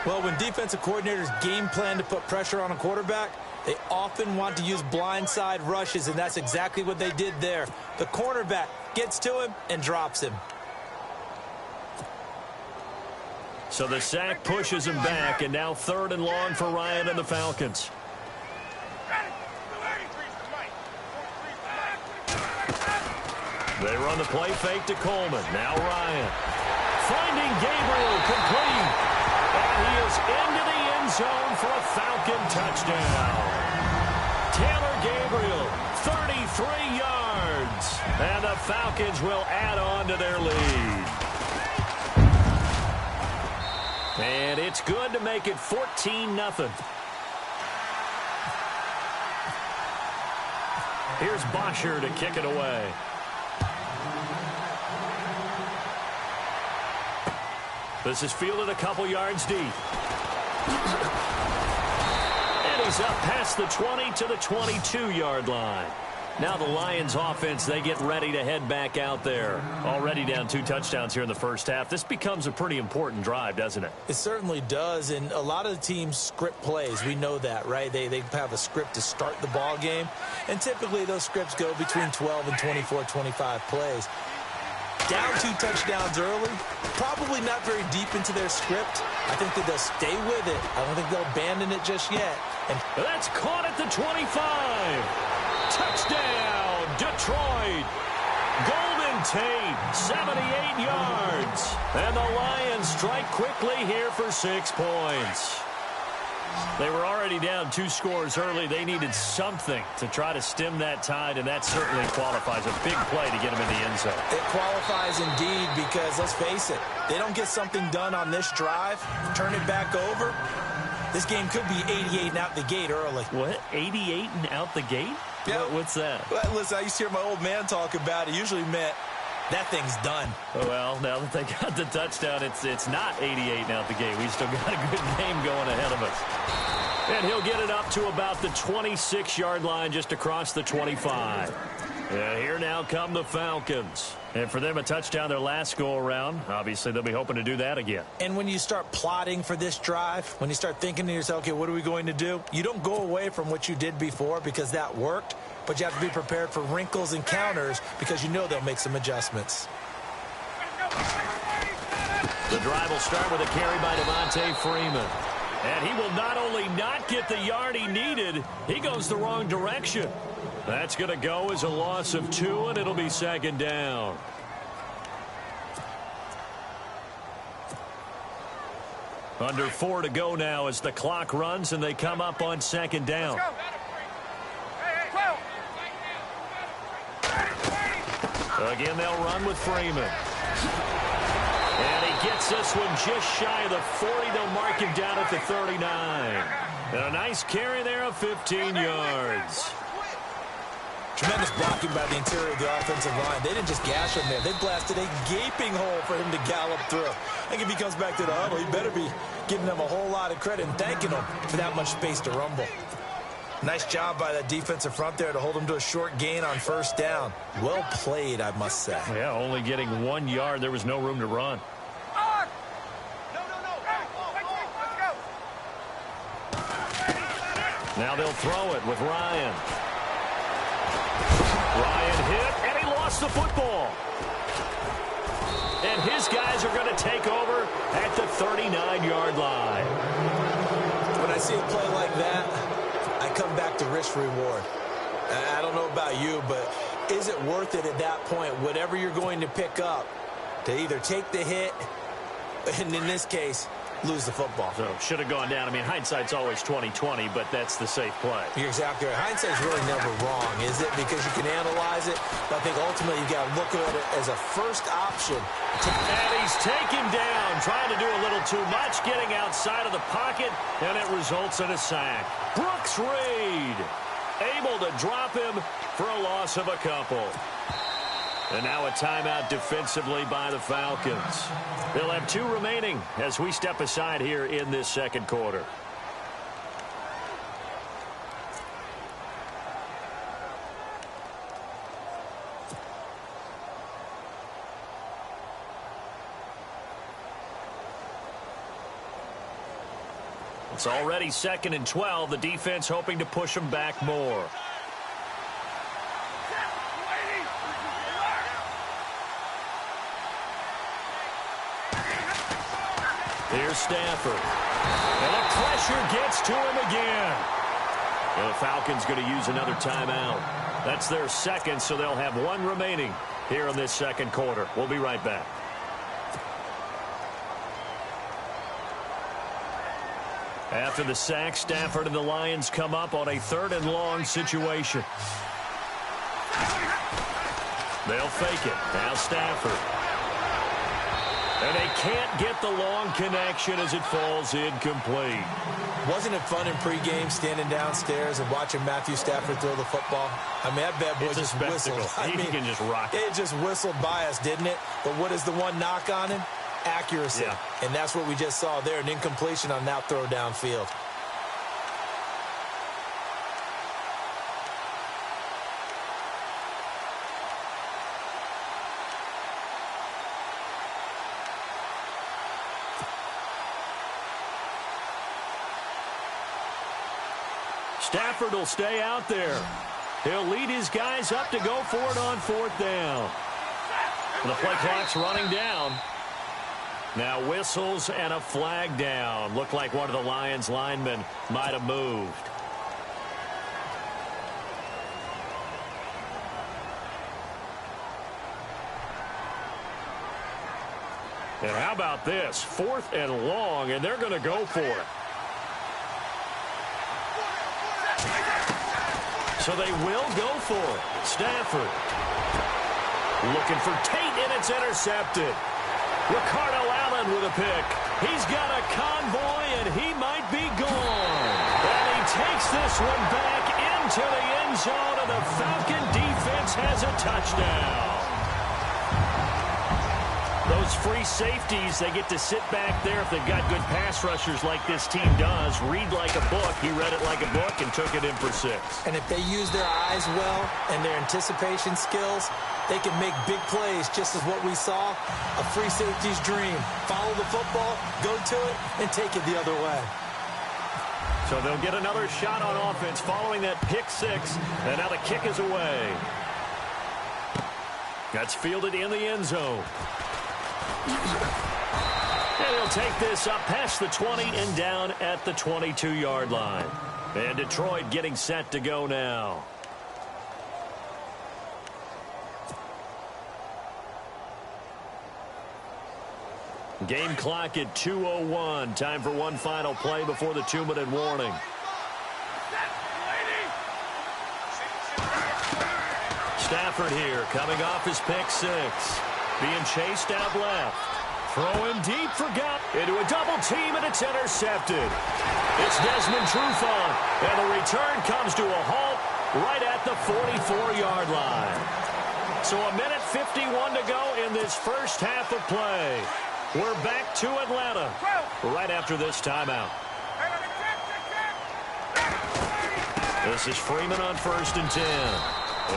Well, when defensive coordinators game plan to put pressure on a quarterback, they often want to use blindside rushes, and that's exactly what they did there. The cornerback gets to him and drops him. So the sack pushes him back, and now 3rd and long for Ryan and the Falcons. They run the play fake to Coleman. Now Ryan. Finding Gabriel complete. And he is into the end zone for a Falcon touchdown. Taylor Gabriel, 33 yards. And the Falcons will add on to their lead. And it's good to make it 14-0. Here's Bocher to kick it away. This is fielded a couple yards deep. And he's up past the 20 to the 22-yard line. Now the Lions offense, they get ready to head back out there. Already down 2 touchdowns here in the first half. This becomes a pretty important drive, doesn't it? It certainly does, and a lot of the teams script plays. We know that, right? They have a script to start the ball game, and typically those scripts go between 12 and 24, 25 plays. Down 2 touchdowns early, probably not very deep into their script. I think that they'll stay with it. I don't think they'll abandon it just yet. And that's caught at the 25. Touchdown, Detroit. Golden Tate, 78 yards. And the Lions strike quickly here for 6 points. They were already down 2 scores early. They needed something to try to stem that tide, and that certainly qualifies. A big play to get them in the end zone. It qualifies indeed because, let's face it, they don't get something done on this drive, turn it back over, this game could be 88 and out the gate early. What? 88 and out the gate? Yeah. What's that? Well, listen, I used to hear my old man talk about it. Usually meant that thing's done. Well, now that they got the touchdown, it's not 88 and out the gate. We still got a good game going ahead of us. And he'll get it up to about the 26-yard line, just across the 25. And here now come the Falcons. And for them, a touchdown their last go-around. Obviously, they'll be hoping to do that again. And when you start plotting for this drive, when you start thinking to yourself, okay, what are we going to do? You don't go away from what you did before because that worked, but you have to be prepared for wrinkles and counters because you know they'll make some adjustments. The drive will start with a carry by Devontae Freeman. And he will not only not get the yard he needed, he goes the wrong direction. That's going to go as a loss of 2, and it'll be 2nd down. Under 4 to go now as the clock runs, and they come up on 2nd down. Again, they'll run with Freeman. And he gets this one just shy of the 40. They'll mark him down at the 39. And a nice carry there of 15 yards. Tremendous blocking by the interior of the offensive line. They didn't just gash him there. They blasted a gaping hole for him to gallop through. I think if he comes back to the huddle, he better be giving them a whole lot of credit and thanking them for that much space to rumble. Nice job by that defensive front there to hold him to a short gain on 1st down. Well played, I must say. Yeah, only getting 1 yard. There was no room to run. Now they'll throw it with Ryan. Ryan hit, and he lost the football. And his guys are going to take over at the 39-yard line. When I see a play like that, I come back to risk reward. I don't know about you, but is it worth it at that point, whatever you're going to pick up, to either take the hit, and in this case, lose the football? So should have gone down. I mean, hindsight's always 20/20, but that's the safe play. You're exactly right. Hindsight's really never wrong, is it? Because you can analyze it, but I think ultimately you got to look at it as a first option. And he's taken down, trying to do a little too much, getting outside of the pocket, and it results in a sack. Brooks Reed able to drop him for a loss of a couple. And now a timeout defensively by the Falcons. They'll have 2 remaining as we step aside here in this 2nd quarter. It's already 2nd and 12. The defense hoping to push them back more. Here's Stafford. And the pressure gets to him again. And the Falcons going to use another timeout. That's their 2nd, so they'll have 1 remaining here in this 2nd quarter. We'll be right back. After the sack, Stafford and the Lions come up on a 3rd and long situation. They'll fake it. Now Stafford. And they can't get the long connection as it falls incomplete. Wasn't it fun in pregame standing downstairs and watching Matthew Stafford throw the football? I mean, that bad boy just whistled. He can just rock it. It just whistled by us, didn't it? But what is the one knock on him? Accuracy. Yeah. And that's what we just saw there, an incompletion on that throw downfield. Stafford will stay out there. He'll lead his guys up to go for it on 4th down. The play clock's running down. Now whistles and a flag down. Looked like one of the Lions linemen might have moved. And how about this? 4th and long, and they're going to go for it. So they will go for it. Stafford looking for Tate, and it's intercepted. Ricardo Allen with a pick. He's got a convoy, and he might be gone. And he takes this one back into the end zone, and the Falcon defense has a touchdown. Those free safeties, they get to sit back there if they've got good pass rushers like this team does. Read like a book. He read it like a book and took it in for 6. And if they use their eyes well and their anticipation skills, they can make big plays, just as what we saw, a free safety's dream. Follow the football, go to it, and take it the other way. So they'll get another shot on offense following that pick 6, and now the kick is away. That's fielded in the end zone. And he'll take this up past the 20 and down at the 22-yard line. And Detroit getting set to go now. Game clock at 2:01. Time for one final play before the 2-minute warning. Stafford here coming off his pick 6. Being chased out left. Throwing deep for Gap. Into a double team, and it's intercepted. It's Desmond Trufant. And the return comes to a halt right at the 44-yard line. So 1:51 to go in this first half of play. We're back to Atlanta right after this timeout. This is Freeman on 1st and 10.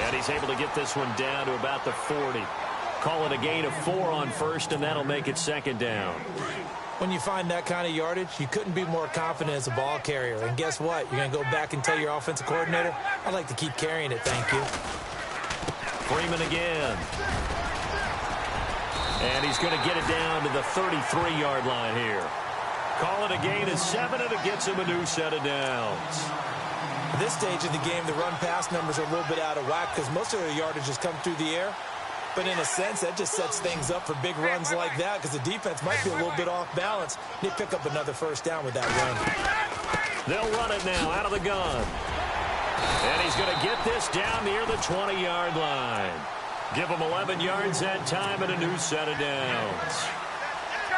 And he's able to get this one down to about the 40. Call it a gain of 4 on 1st, and that'll make it 2nd down. When you find that kind of yardage, you couldn't be more confident as a ball carrier. And guess what? You're going to go back and tell your offensive coordinator, I'd like to keep carrying it, thank you. Freeman again. And he's going to get it down to the 33-yard line here. Call it a gain of 7, and it gets him a new set of downs. At this stage of the game, the run-pass numbers are a little bit out of whack because most of their yardage has come through the air. But in a sense, that just sets things up for big runs like that because the defense might be a little bit off balance. They pick up another 1st down with that run. They'll run it now out of the gun. And he's going to get this down near the 20-yard line. Give him 11 yards that time and a new set of downs.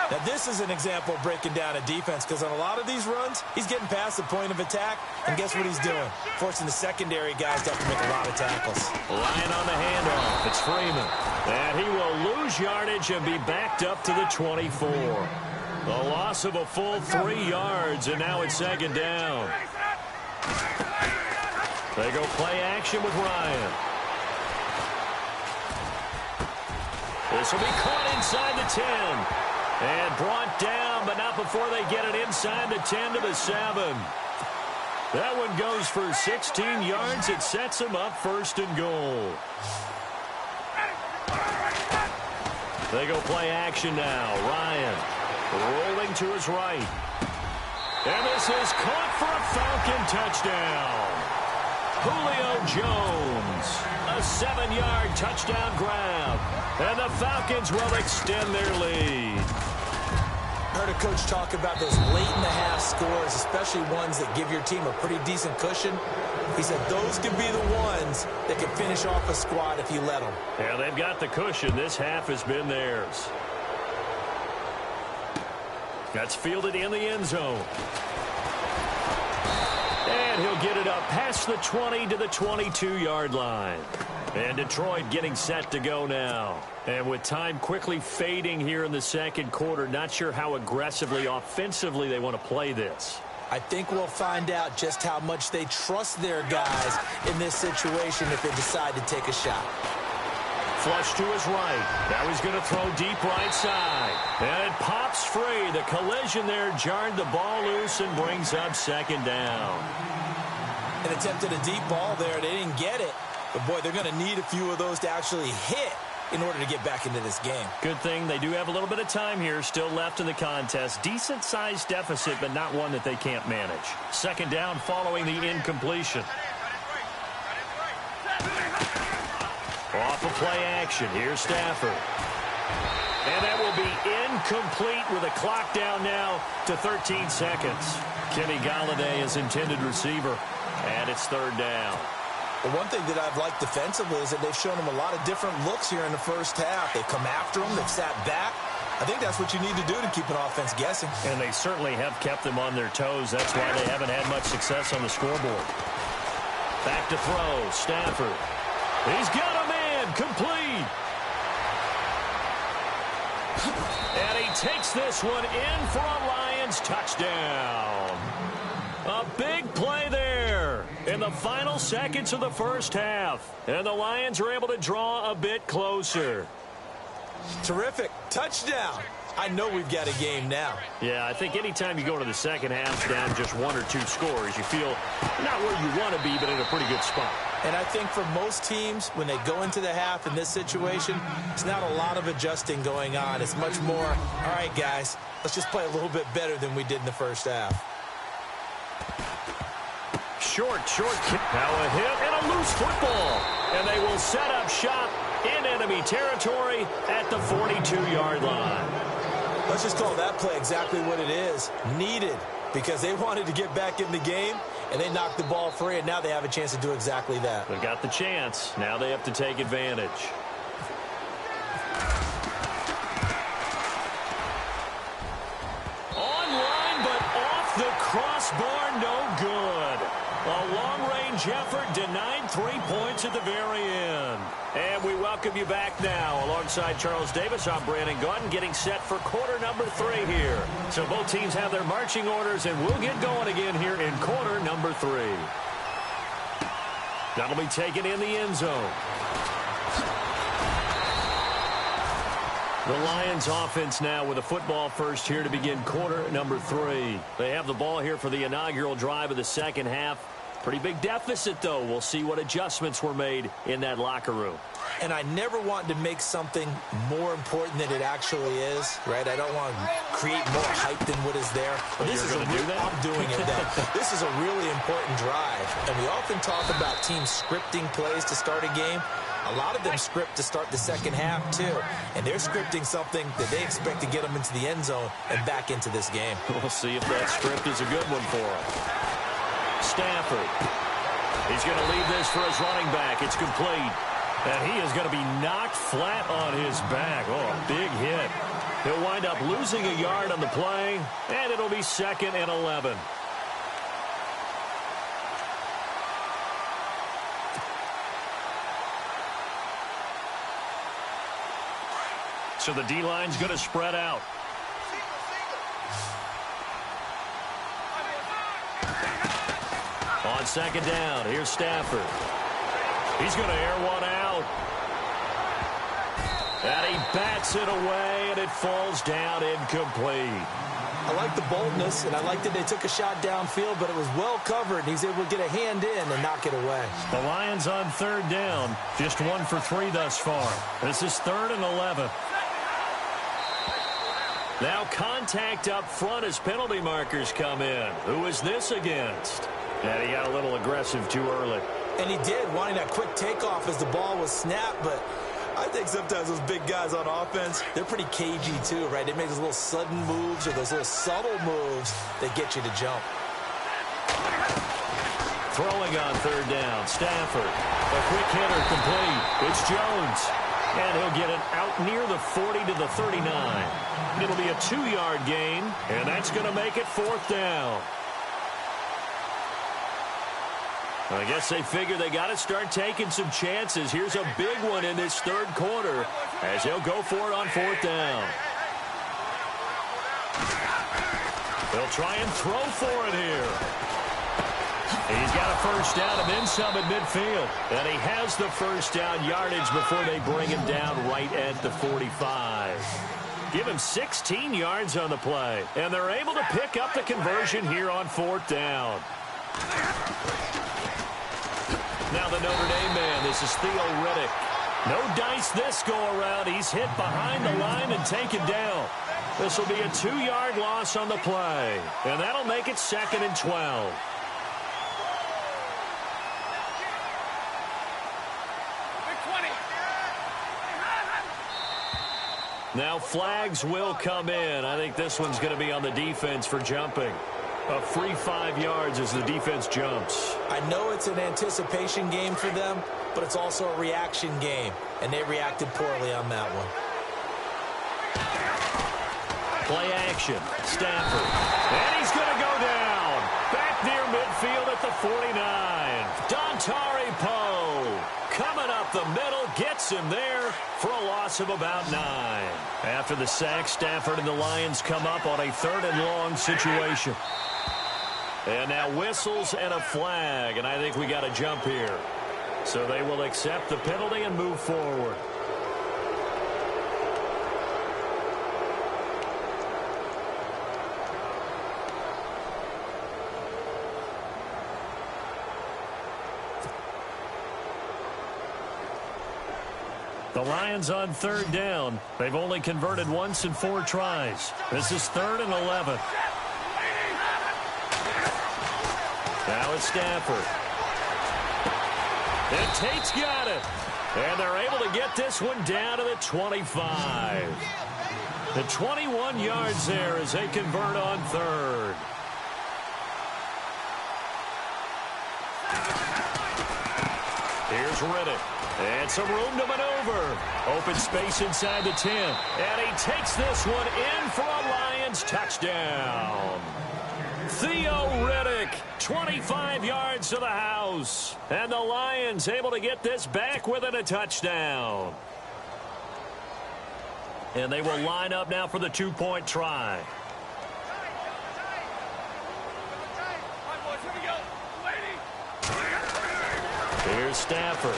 Now, this is an example of breaking down a defense because on a lot of these runs, he's getting past the point of attack, and guess what he's doing? Forcing the secondary guys to have to make a lot of tackles. Lying on the handoff, it's Freeman. And he will lose yardage and be backed up to the 24. A loss of a full 3 yards, and now it's 2nd down. They go play action with Ryan. This will be caught inside the 10. And brought down, but not before they get it inside the 10 to the 7. That one goes for 16 yards. It sets them up 1st and goal. They go play action now. Ryan rolling to his right. And this is caught for a Falcon touchdown. Julio Jones. A 7-yard touchdown grab. And the Falcons will extend their lead. I heard a coach talk about those late-in-the-half scores, especially ones that give your team a pretty decent cushion. He said those could be the ones that can finish off a squad if you let them. Yeah, they've got the cushion. This half has been theirs. That's fielded in the end zone. And he'll get it up past the 20 to the 22-yard line. And Detroit getting set to go now. And with time quickly fading here in the 2nd quarter, not sure how aggressively, offensively they want to play this. I think we'll find out just how much they trust their guys in this situation if they decide to take a shot. Flush to his right. Now he's going to throw deep right side. And it pops free. The collision there jarred the ball loose and brings up 2nd down. An attempt at a deep ball there. They didn't get it. But, boy, they're going to need a few of those to actually hit in order to get back into this game. Good thing they do have a little bit of time here still left in the contest. Decent-sized deficit, but not one that they can't manage. Second down following the incompletion. Off of play action. Here's Stafford. And that will be incomplete with a clock down now to 13 seconds. Kenny Golladay is intended receiver, and it's third down. The one thing that I've liked defensively is that they've shown him a lot of different looks here in the first half. They've come after him. They've sat back. I think that's what you need to do to keep an offense guessing. And they certainly have kept them on their toes. That's why they haven't had much success on the scoreboard. Back to throw. Stafford. He's got a man. Complete. And he takes this one in for a Lions touchdown. A big play there in the final seconds of the first half. And the Lions are able to draw a bit closer. Terrific. Touchdown. I know we've got a game now. Yeah, I think anytime you go into the second half down just 1 or 2 scores, you feel not where you want to be, but in a pretty good spot. And I think for most teams, when they go into the half in this situation, it's not a lot of adjusting going on. It's much more, all right, guys, let's just play a little bit better than we did in the first half. Short kick. Now a hit and a loose football. And they will set up shop in enemy territory at the 42-yard line. Let's just call that play exactly what it is. Needed, because they wanted to get back in the game, and they knocked the ball free, and now they have a chance to do exactly that. They've got the chance. Now they have to take advantage. Online, but off the crossbar, no good. A long-range effort denied 3 points at the very end. And we welcome you back now. Alongside Charles Davis, I'm Brandon Gaudin, getting set for quarter number 3 here. So both teams have their marching orders, and we'll get going again here in quarter number 3. That'll be taken in the end zone. The Lions offense now with a football first here to begin quarter number 3. They have the ball here for the inaugural drive of the second half. Pretty big deficit, though. We'll see what adjustments were made in that locker room. And I never want to make something more important than it actually is, right? I don't want to create more hype than what is there. But this is going to do that? I'm doing it, though. This is a really important drive. And we often talk about teams scripting plays to start a game. A lot of them script to start the second half, too. And they're scripting something that they expect to get them into the end zone and back into this game. We'll see if that script is a good one for them. Stafford. He's going to leave this for his running back. It's complete. And he is going to be knocked flat on his back. Oh, a big hit. He'll wind up losing a yard on the play, and it'll be 2nd and 11. So the D-line's going to spread out. On second down, here's Stafford. He's going to air one out. And he bats it away, and it falls down incomplete. I like the boldness, and I like that they took a shot downfield, but it was well covered, and he's able to get a hand in and knock it away. The Lions on third down, just 1 for 3 thus far. This is 3rd and 11. Now contact up front as penalty markers come in. Who is this against? And he got a little aggressive too early. And he did, wanting that quick takeoff as the ball was snapped, but I think sometimes those big guys on offense, they're pretty cagey too, right? They make those little sudden moves or those little subtle moves that get you to jump. Throwing on third down, Stafford. A quick hitter complete. It's Jones. And he'll get it out near the 40 to the 39. It'll be a 2-yard gain, and that's going to make it 4th down. I guess they figure they got to start taking some chances. Here's a big one in this third quarter as he'll go for it on 4th down. They'll try and throw for it here. He's got a first down and then some at midfield. And he has the first down yardage before they bring him down right at the 45. Give him 16 yards on the play. And they're able to pick up the conversion here on 4th down. Now the Notre Dame man, this is Theo Riddick. No dice this go-around. He's hit behind the line and taken down. This will be a 2-yard loss on the play, and that'll make it 2nd and 12. Now flags will come in. I think this one's going to be on the defense for jumping. A free 5 yards as the defense jumps. I know it's an anticipation game for them, but it's also a reaction game, and they reacted poorly on that one. Play action. Stafford. And he's going to go down. Back near midfield at the 49. Dontari Poe coming up the middle, gets him there for a loss of about 9. After the sack, Stafford and the Lions come up on a 3rd and long situation. And now whistles and a flag, and I think we got a jump here. So they will accept the penalty and move forward. The Lions on 3rd down. They've only converted once in 4 tries. This is 3rd and 11. Now it's Stafford. And Tate's got it. And they're able to get this one down to the 25. The 21 yards there as they convert on 3rd. Here's Riddick. And some room to maneuver. Open space inside the 10. And he takes this one in for a Lions touchdown. Theo Riddick, 25 yards to the house. And the Lions able to get this back within a touchdown. And they will line up now for the 2-point try. Here's Stafford.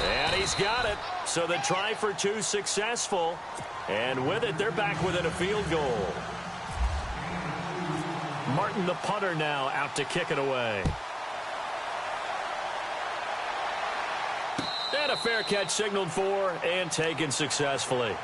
And he's got it. So the try for 2 successful. And with it, they're back within a field goal. Martin, the punter, now out to kick it away. And a fair catch signaled for and taken successfully.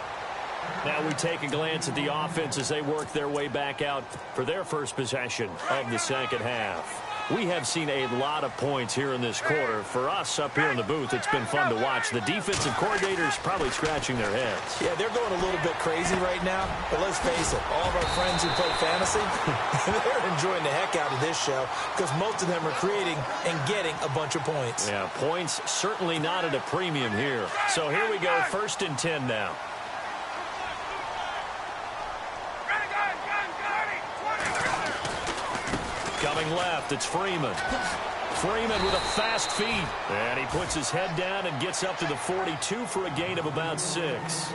Now we take a glance at the offense as they work their way back out for their first possession of the second half. We have seen a lot of points here in this quarter. For us up here in the booth, it's been fun to watch. The defensive coordinators probably scratching their heads. Yeah, they're going a little bit crazy right now. But let's face it, all of our friends who play fantasy, they're enjoying the heck out of this show because most of them are creating and getting a bunch of points. Yeah, points certainly not at a premium here. So here we go, 1st and 10 now. Coming left, it's Freeman. Freeman with a fast feet. And he puts his head down and gets up to the 42 for a gain of about 6.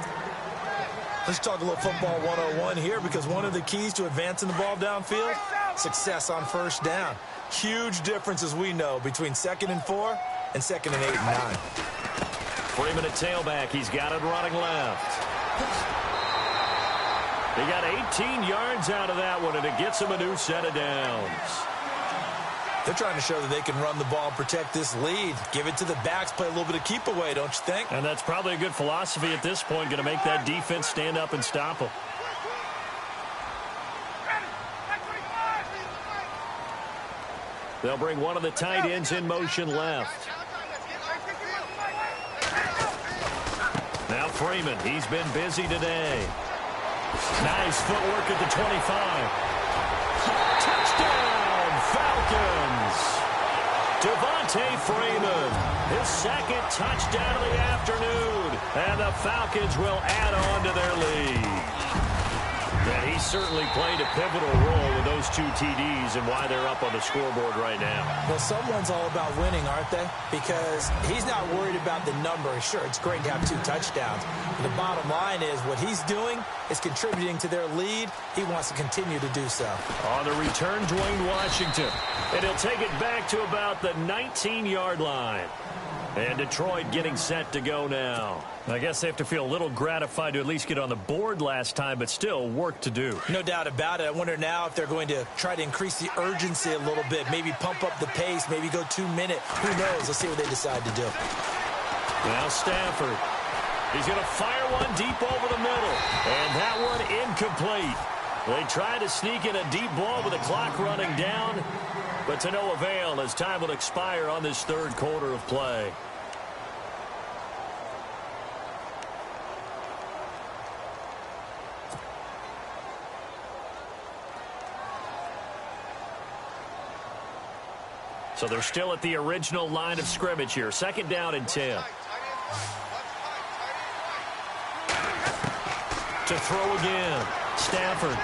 Let's talk a little football 101 here because one of the keys to advancing the ball downfield, success on 1st down. Huge difference, as we know, between 2nd and 4 and 2nd and 8 and 9. Freeman at tailback. He's got it running left. He got 18 yards out of that one, and it gets him a new set of downs. They're trying to show that they can run the ball and protect this lead. Give it to the backs, play a little bit of keep away, don't you think? And that's probably a good philosophy at this point, going to make that defense stand up and stop them. They'll bring one of the tight ends in motion left. Now Freeman, he's been busy today. Nice footwork at the 25. Touchdown, Falcons. Devontae Freeman, his 2nd touchdown of the afternoon. And the Falcons will add on to their lead. And he certainly played a pivotal role with those 2 TDs and why they're up on the scoreboard right now. Well, someone's all about winning, aren't they? Because he's not worried about the number. Sure, it's great to have 2 touchdowns. But the bottom line is what he's doing is contributing to their lead. He wants to continue to do so. On the return, Dwayne Washington. And he'll take it back to about the 19-yard line. And Detroit getting set to go now. I guess they have to feel a little gratified to at least get on the board last time, but still work to do. No doubt about it. I wonder now if they're going to try to increase the urgency a little bit, maybe pump up the pace, maybe go 2 minute. Who knows? Let's see what they decide to do. Now Stafford. He's going to fire one deep over the middle. And that one incomplete. They tried to sneak in a deep ball with the clock running down, but to no avail as time will expire on this third quarter of play. So they're still at the original line of scrimmage here. Second down and 10. To throw again. Stafford.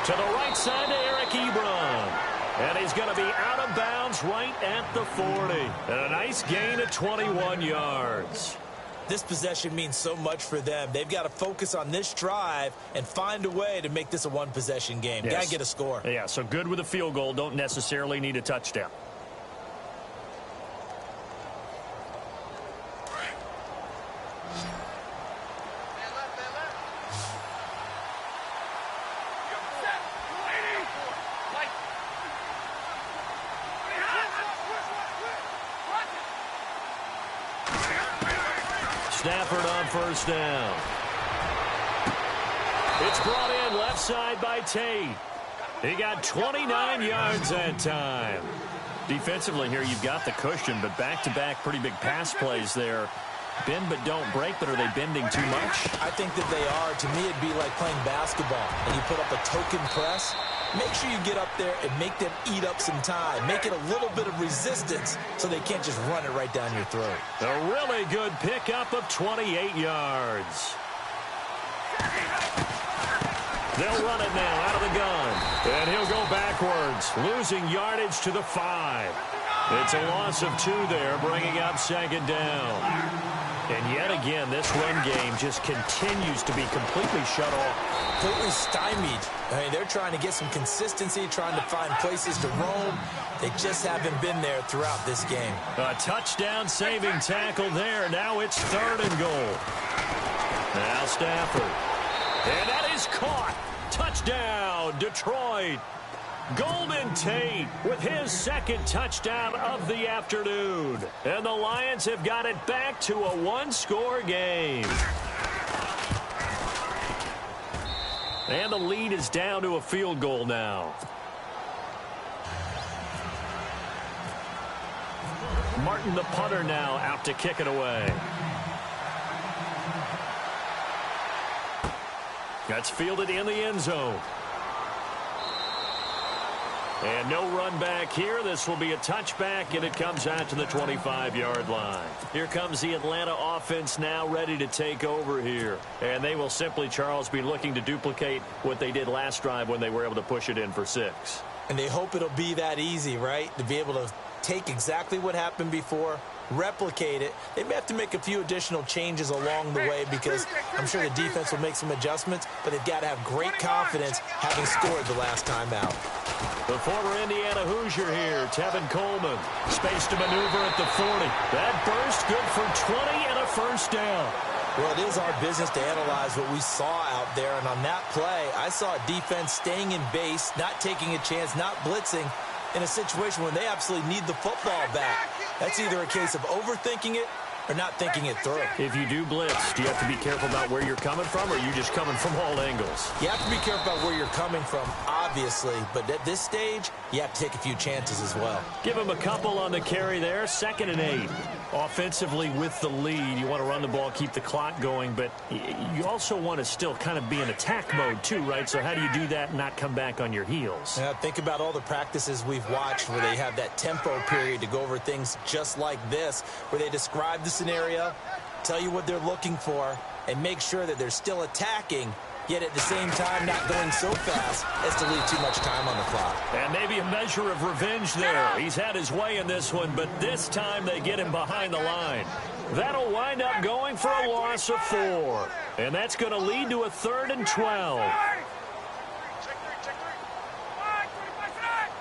To the right side to Eric Ebron. And he's going to be out of bounds right at the 40. And a nice gain of 21 yards. This possession means so much for them. They've got to focus on this drive and find a way to make this a one-possession game. Yes. Got to get a score. Yeah, so good with a field goal. Don't necessarily need a touchdown. Stafford on first down. It's brought in left side by Tate. He got 29 yards that time. Defensively here, you've got the cushion, but back-to-back pretty big pass plays there. Bend but don't break, but are they bending too much? I think that they are. To me, it'd be like playing basketball, and you put up a token press. Make sure you get up there and make them eat up some time. Make it a little bit of resistance so they can't just run it right down your throat. A really good pickup of 28 yards. They'll run it now out of the gun. And he'll go backwards, losing yardage to the 5. It's a loss of 2 there, bringing up second down. And yet again, this run game just continues to be completely shut off. Completely stymied. I mean, they're trying to get some consistency, trying to find places to roam. They just haven't been there throughout this game. A touchdown-saving tackle there. Now it's 3rd and goal. Now Stafford. And that is caught. Touchdown, Detroit. Golden Tate with his 2nd touchdown of the afternoon. And the Lions have got it back to a 1-score game. And the lead is down to a field goal now. Martin, the punter, now out to kick it away. That's fielded in the end zone. And no run back here. This will be a touchback, and it comes out to the 25-yard line. Here comes the Atlanta offense now ready to take over here. And they will simply, Charles, be looking to duplicate what they did last drive when they were able to push it in for 6. And they hope it'll be that easy, right? To be able to take exactly what happened before, replicate it. They may have to make a few additional changes along the way because I'm sure the defense will make some adjustments, but they've got to have great confidence having scored the last time out. The former Indiana Hoosier here, Tevin Coleman. Space to maneuver at the 40. That burst good for 20 and a first down. Well, it is our business to analyze what we saw out there, and on that play, I saw a defense staying in base, not taking a chance, not blitzing, in a situation when they absolutely need the football back. That's either a case of overthinking it or not thinking it through. If you do blitz, do you have to be careful about where you're coming from, or are you just coming from all angles? You have to be careful about where you're coming from, obviously, but at this stage, you have to take a few chances as well. Give him a couple on the carry there, 2nd and 8. Offensively with the lead, you want to run the ball, keep the clock going, but you also want to still kind of be in attack mode too, right? So how do you do that and not come back on your heels? Yeah, think about all the practices we've watched where they have that tempo period to go over things just like this, where they describe the scenario, tell you what they're looking for, and make sure that they're still attacking, yet at the same time not going so fast as to leave too much time on the clock. And maybe a measure of revenge there. He's had his way in this one, but this time they get him behind the line. That'll wind up going for a loss of 4. And that's going to lead to a 3rd and 12.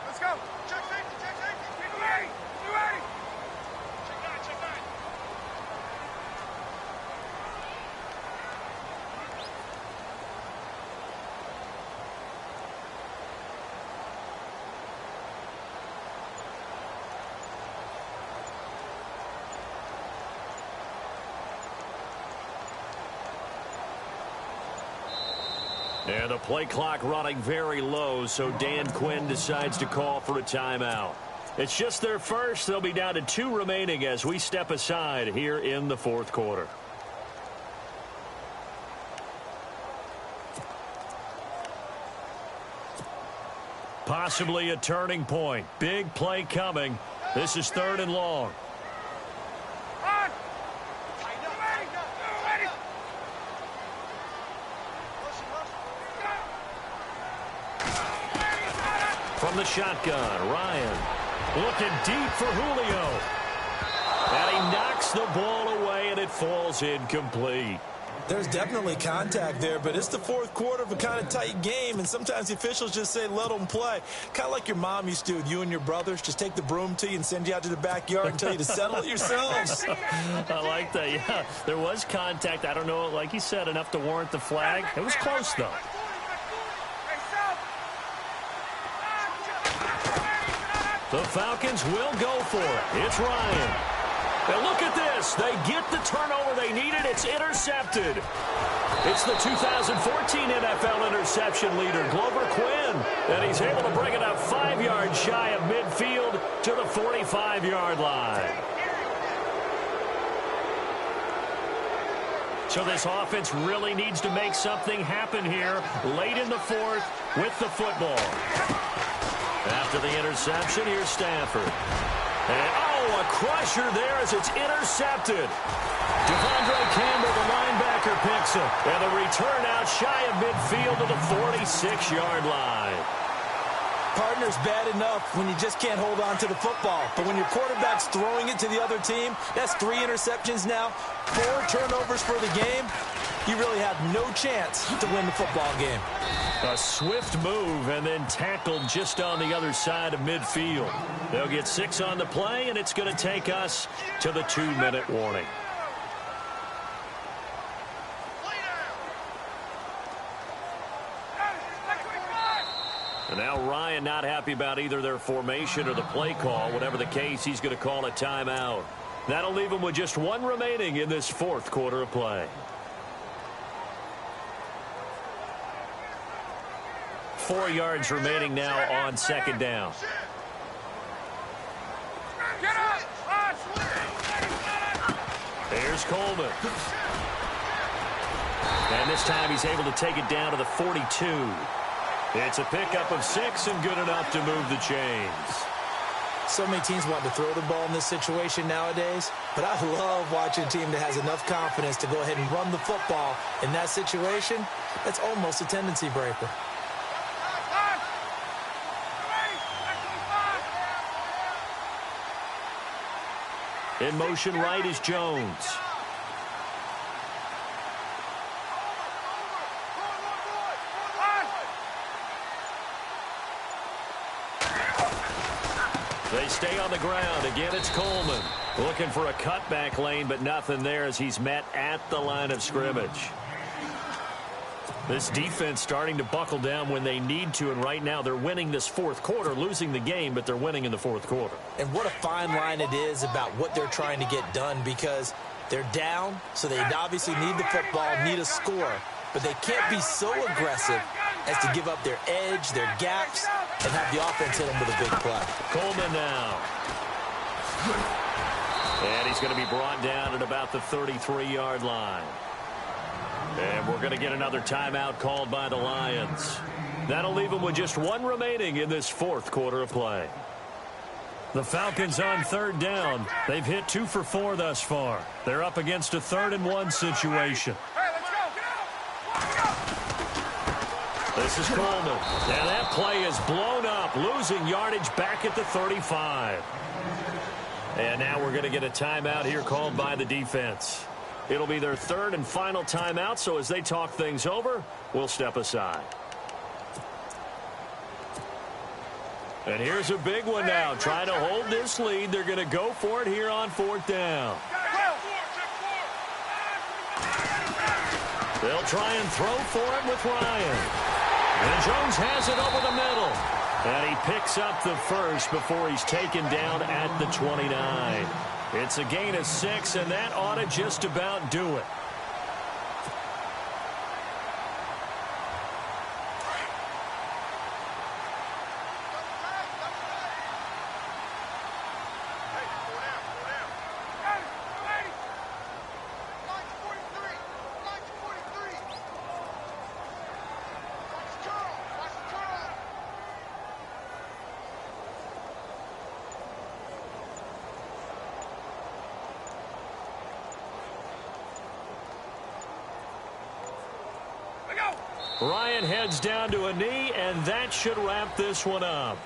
Let's go. Check safety. You ready? You ready? Check 9. And the play clock running very low, so Dan Quinn decides to call for a timeout. It's just their first. They'll be down to 2 remaining as we step aside here in the fourth quarter. Possibly a turning point. Big play coming. This is 3rd and long. From the shotgun, Ryan looking deep for Julio. And he knocks the ball away, and it falls incomplete. There's definitely contact there, but it's the fourth quarter of a kind of tight game, and sometimes the officials just say, let them play. Kind of like your mom used to do with you and your brothers. Just take the broom to you and send you out to the backyard and tell you to settle it yourselves. I like that, yeah. There was contact. I don't know, like you said, enough to warrant the flag. It was close, though. The Falcons will go for it. It's Ryan. And look at this. They get the turnover they needed. It's intercepted. It's the 2014 NFL interception leader, Glover Quinn. And he's able to bring it up 5 yards shy of midfield to the 45-yard line. So this offense really needs to make something happen here late in the fourth with the football. After the interception, here's Stafford. And, oh, a crusher there as it's intercepted. Devondre Campbell, the linebacker, picks it. And the return out shy of midfield to the 46-yard line. Partner's bad enough when you just can't hold on to the football. But when your quarterback's throwing it to the other team, that's 3 interceptions now, 4 turnovers for the game. You really have no chance to win the football game. A swift move and then tackled just on the other side of midfield. They'll get 6 on the play, and it's going to take us to the 2-minute warning. And now Ryan not happy about either their formation or the play call. Whatever the case, he's going to call a timeout. That'll leave him with just 1 remaining in this fourth quarter of play. 4 yards remaining now on 2nd down. Here's Coleman. And this time he's able to take it down to the 42. It's a pickup of 6 and good enough to move the chains. So many teams want to throw the ball in this situation nowadays, but I love watching a team that has enough confidence to go ahead and run the football in that situation. That's almost a tendency breaker. In motion right is Jones. They stay on the ground. Again, it's Coleman. Looking for a cutback lane, but nothing there as he's met at the line of scrimmage. This defense starting to buckle down when they need to, and right now they're winning this fourth quarter, losing the game, but they're winning in the fourth quarter. And what a fine line it is about what they're trying to get done, because they're down, so they obviously need the football, need a score, but they can't be so aggressive as to give up their edge, their gaps, and have the offense hit them with a big play. Coleman now. And he's going to be brought down at about the 33-yard line. And we're going to get another timeout called by the Lions. That'll leave them with just 1 remaining in this fourth quarter of play. The Falcons on 3rd down. They've hit 2 for 4 thus far. They're up against a 3rd and 1 situation. This is Coleman. And that play is blown up, losing yardage back at the 35. And now we're going to get a timeout here called by the defense. It'll be their 3rd and final timeout, so as they talk things over, we'll step aside. And here's a big one now. Trying to hold this lead. They're going to go for it here on 4th down. They'll try and throw for it with Ryan. And Jones has it over the middle. And he picks up the first before he's taken down at the 29. It's a gain of 6, and that ought to just about do it. Ryan heads down to a knee, and that should wrap this one up.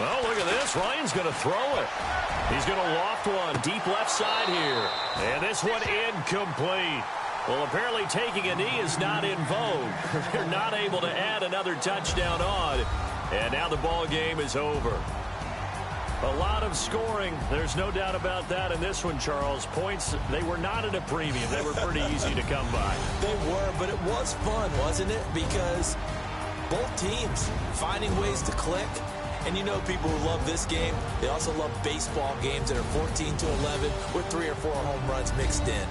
Oh, look at this. Ryan's going to throw it. He's going to loft one deep left side here. And this one incomplete. Well, apparently taking a knee is not in vogue. They're not able to add another touchdown on. And now the ball game is over. A lot of scoring. There's no doubt about that in this one, Charles. Points, they were not at a premium. They were pretty easy to come by. They were, but it was fun, wasn't it? Because both teams finding ways to click. And you know people who love this game, they also love baseball games that are 14-11 with 3 or 4 home runs mixed in.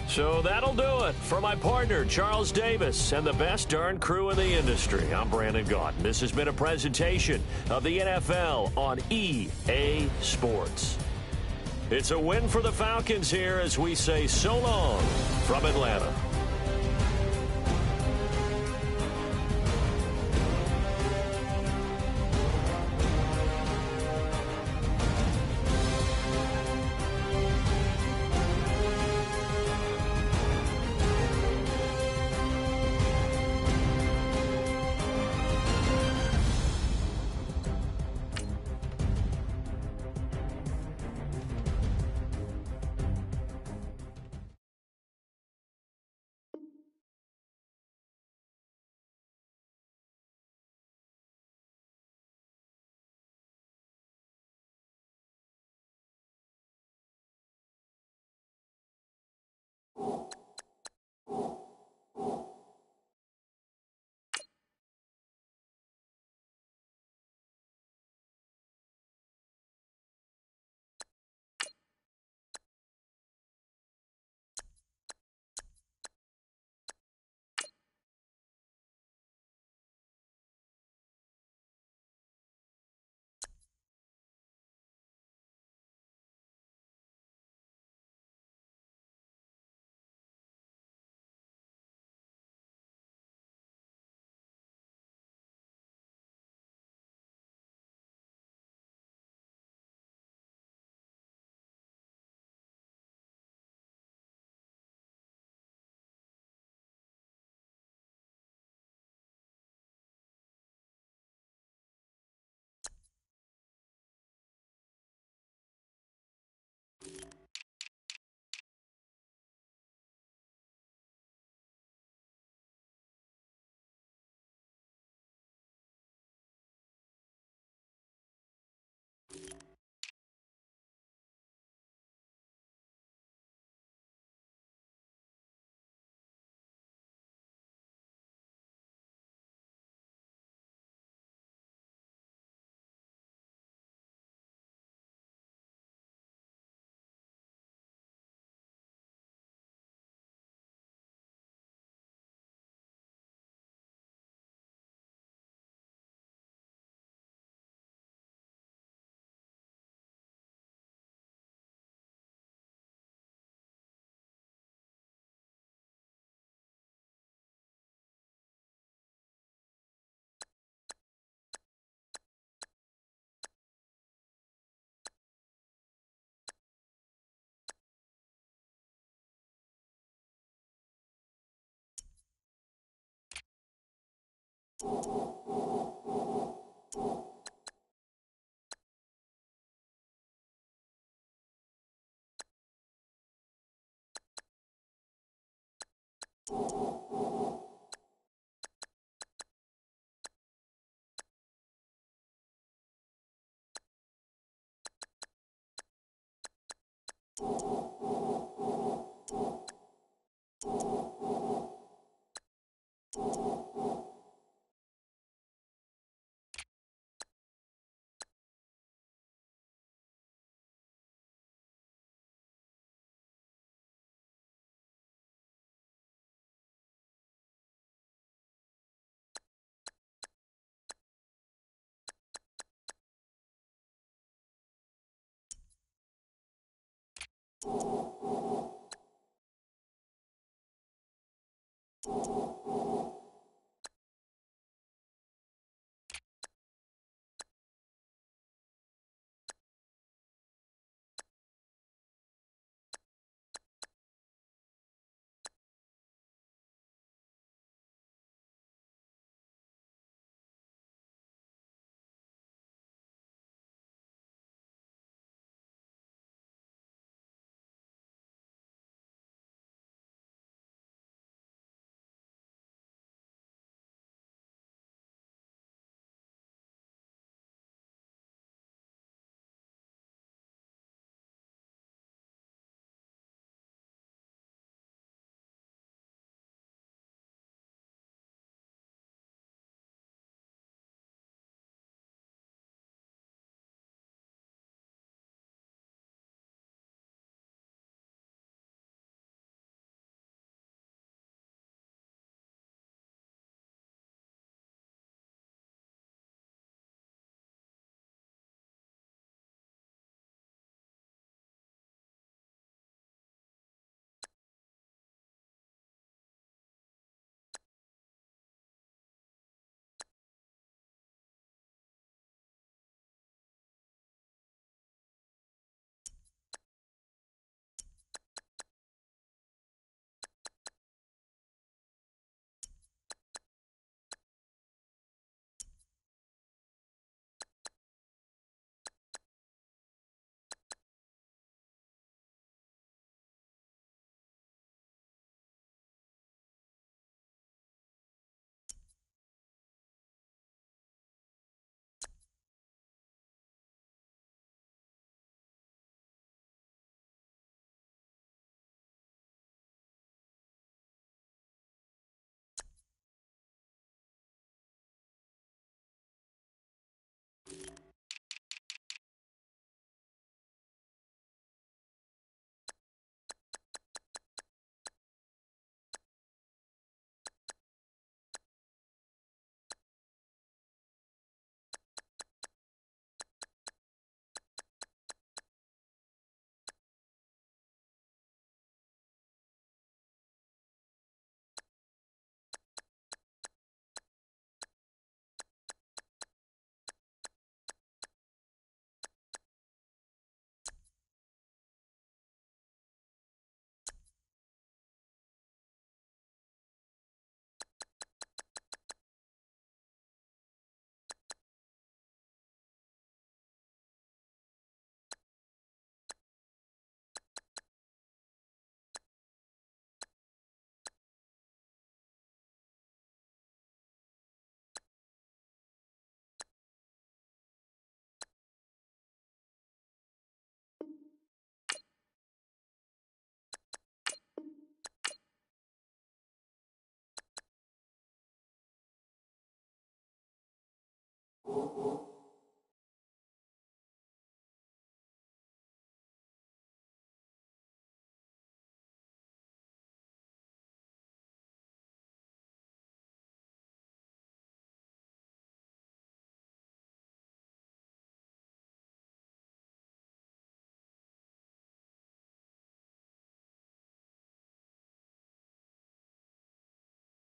So that'll do it for my partner, Charles Davis, and the best darn crew in the industry. I'm Brandon Gaudin. This has been a presentation of the NFL on EA Sports. It's a win for the Falcons here as we say so long from Atlanta.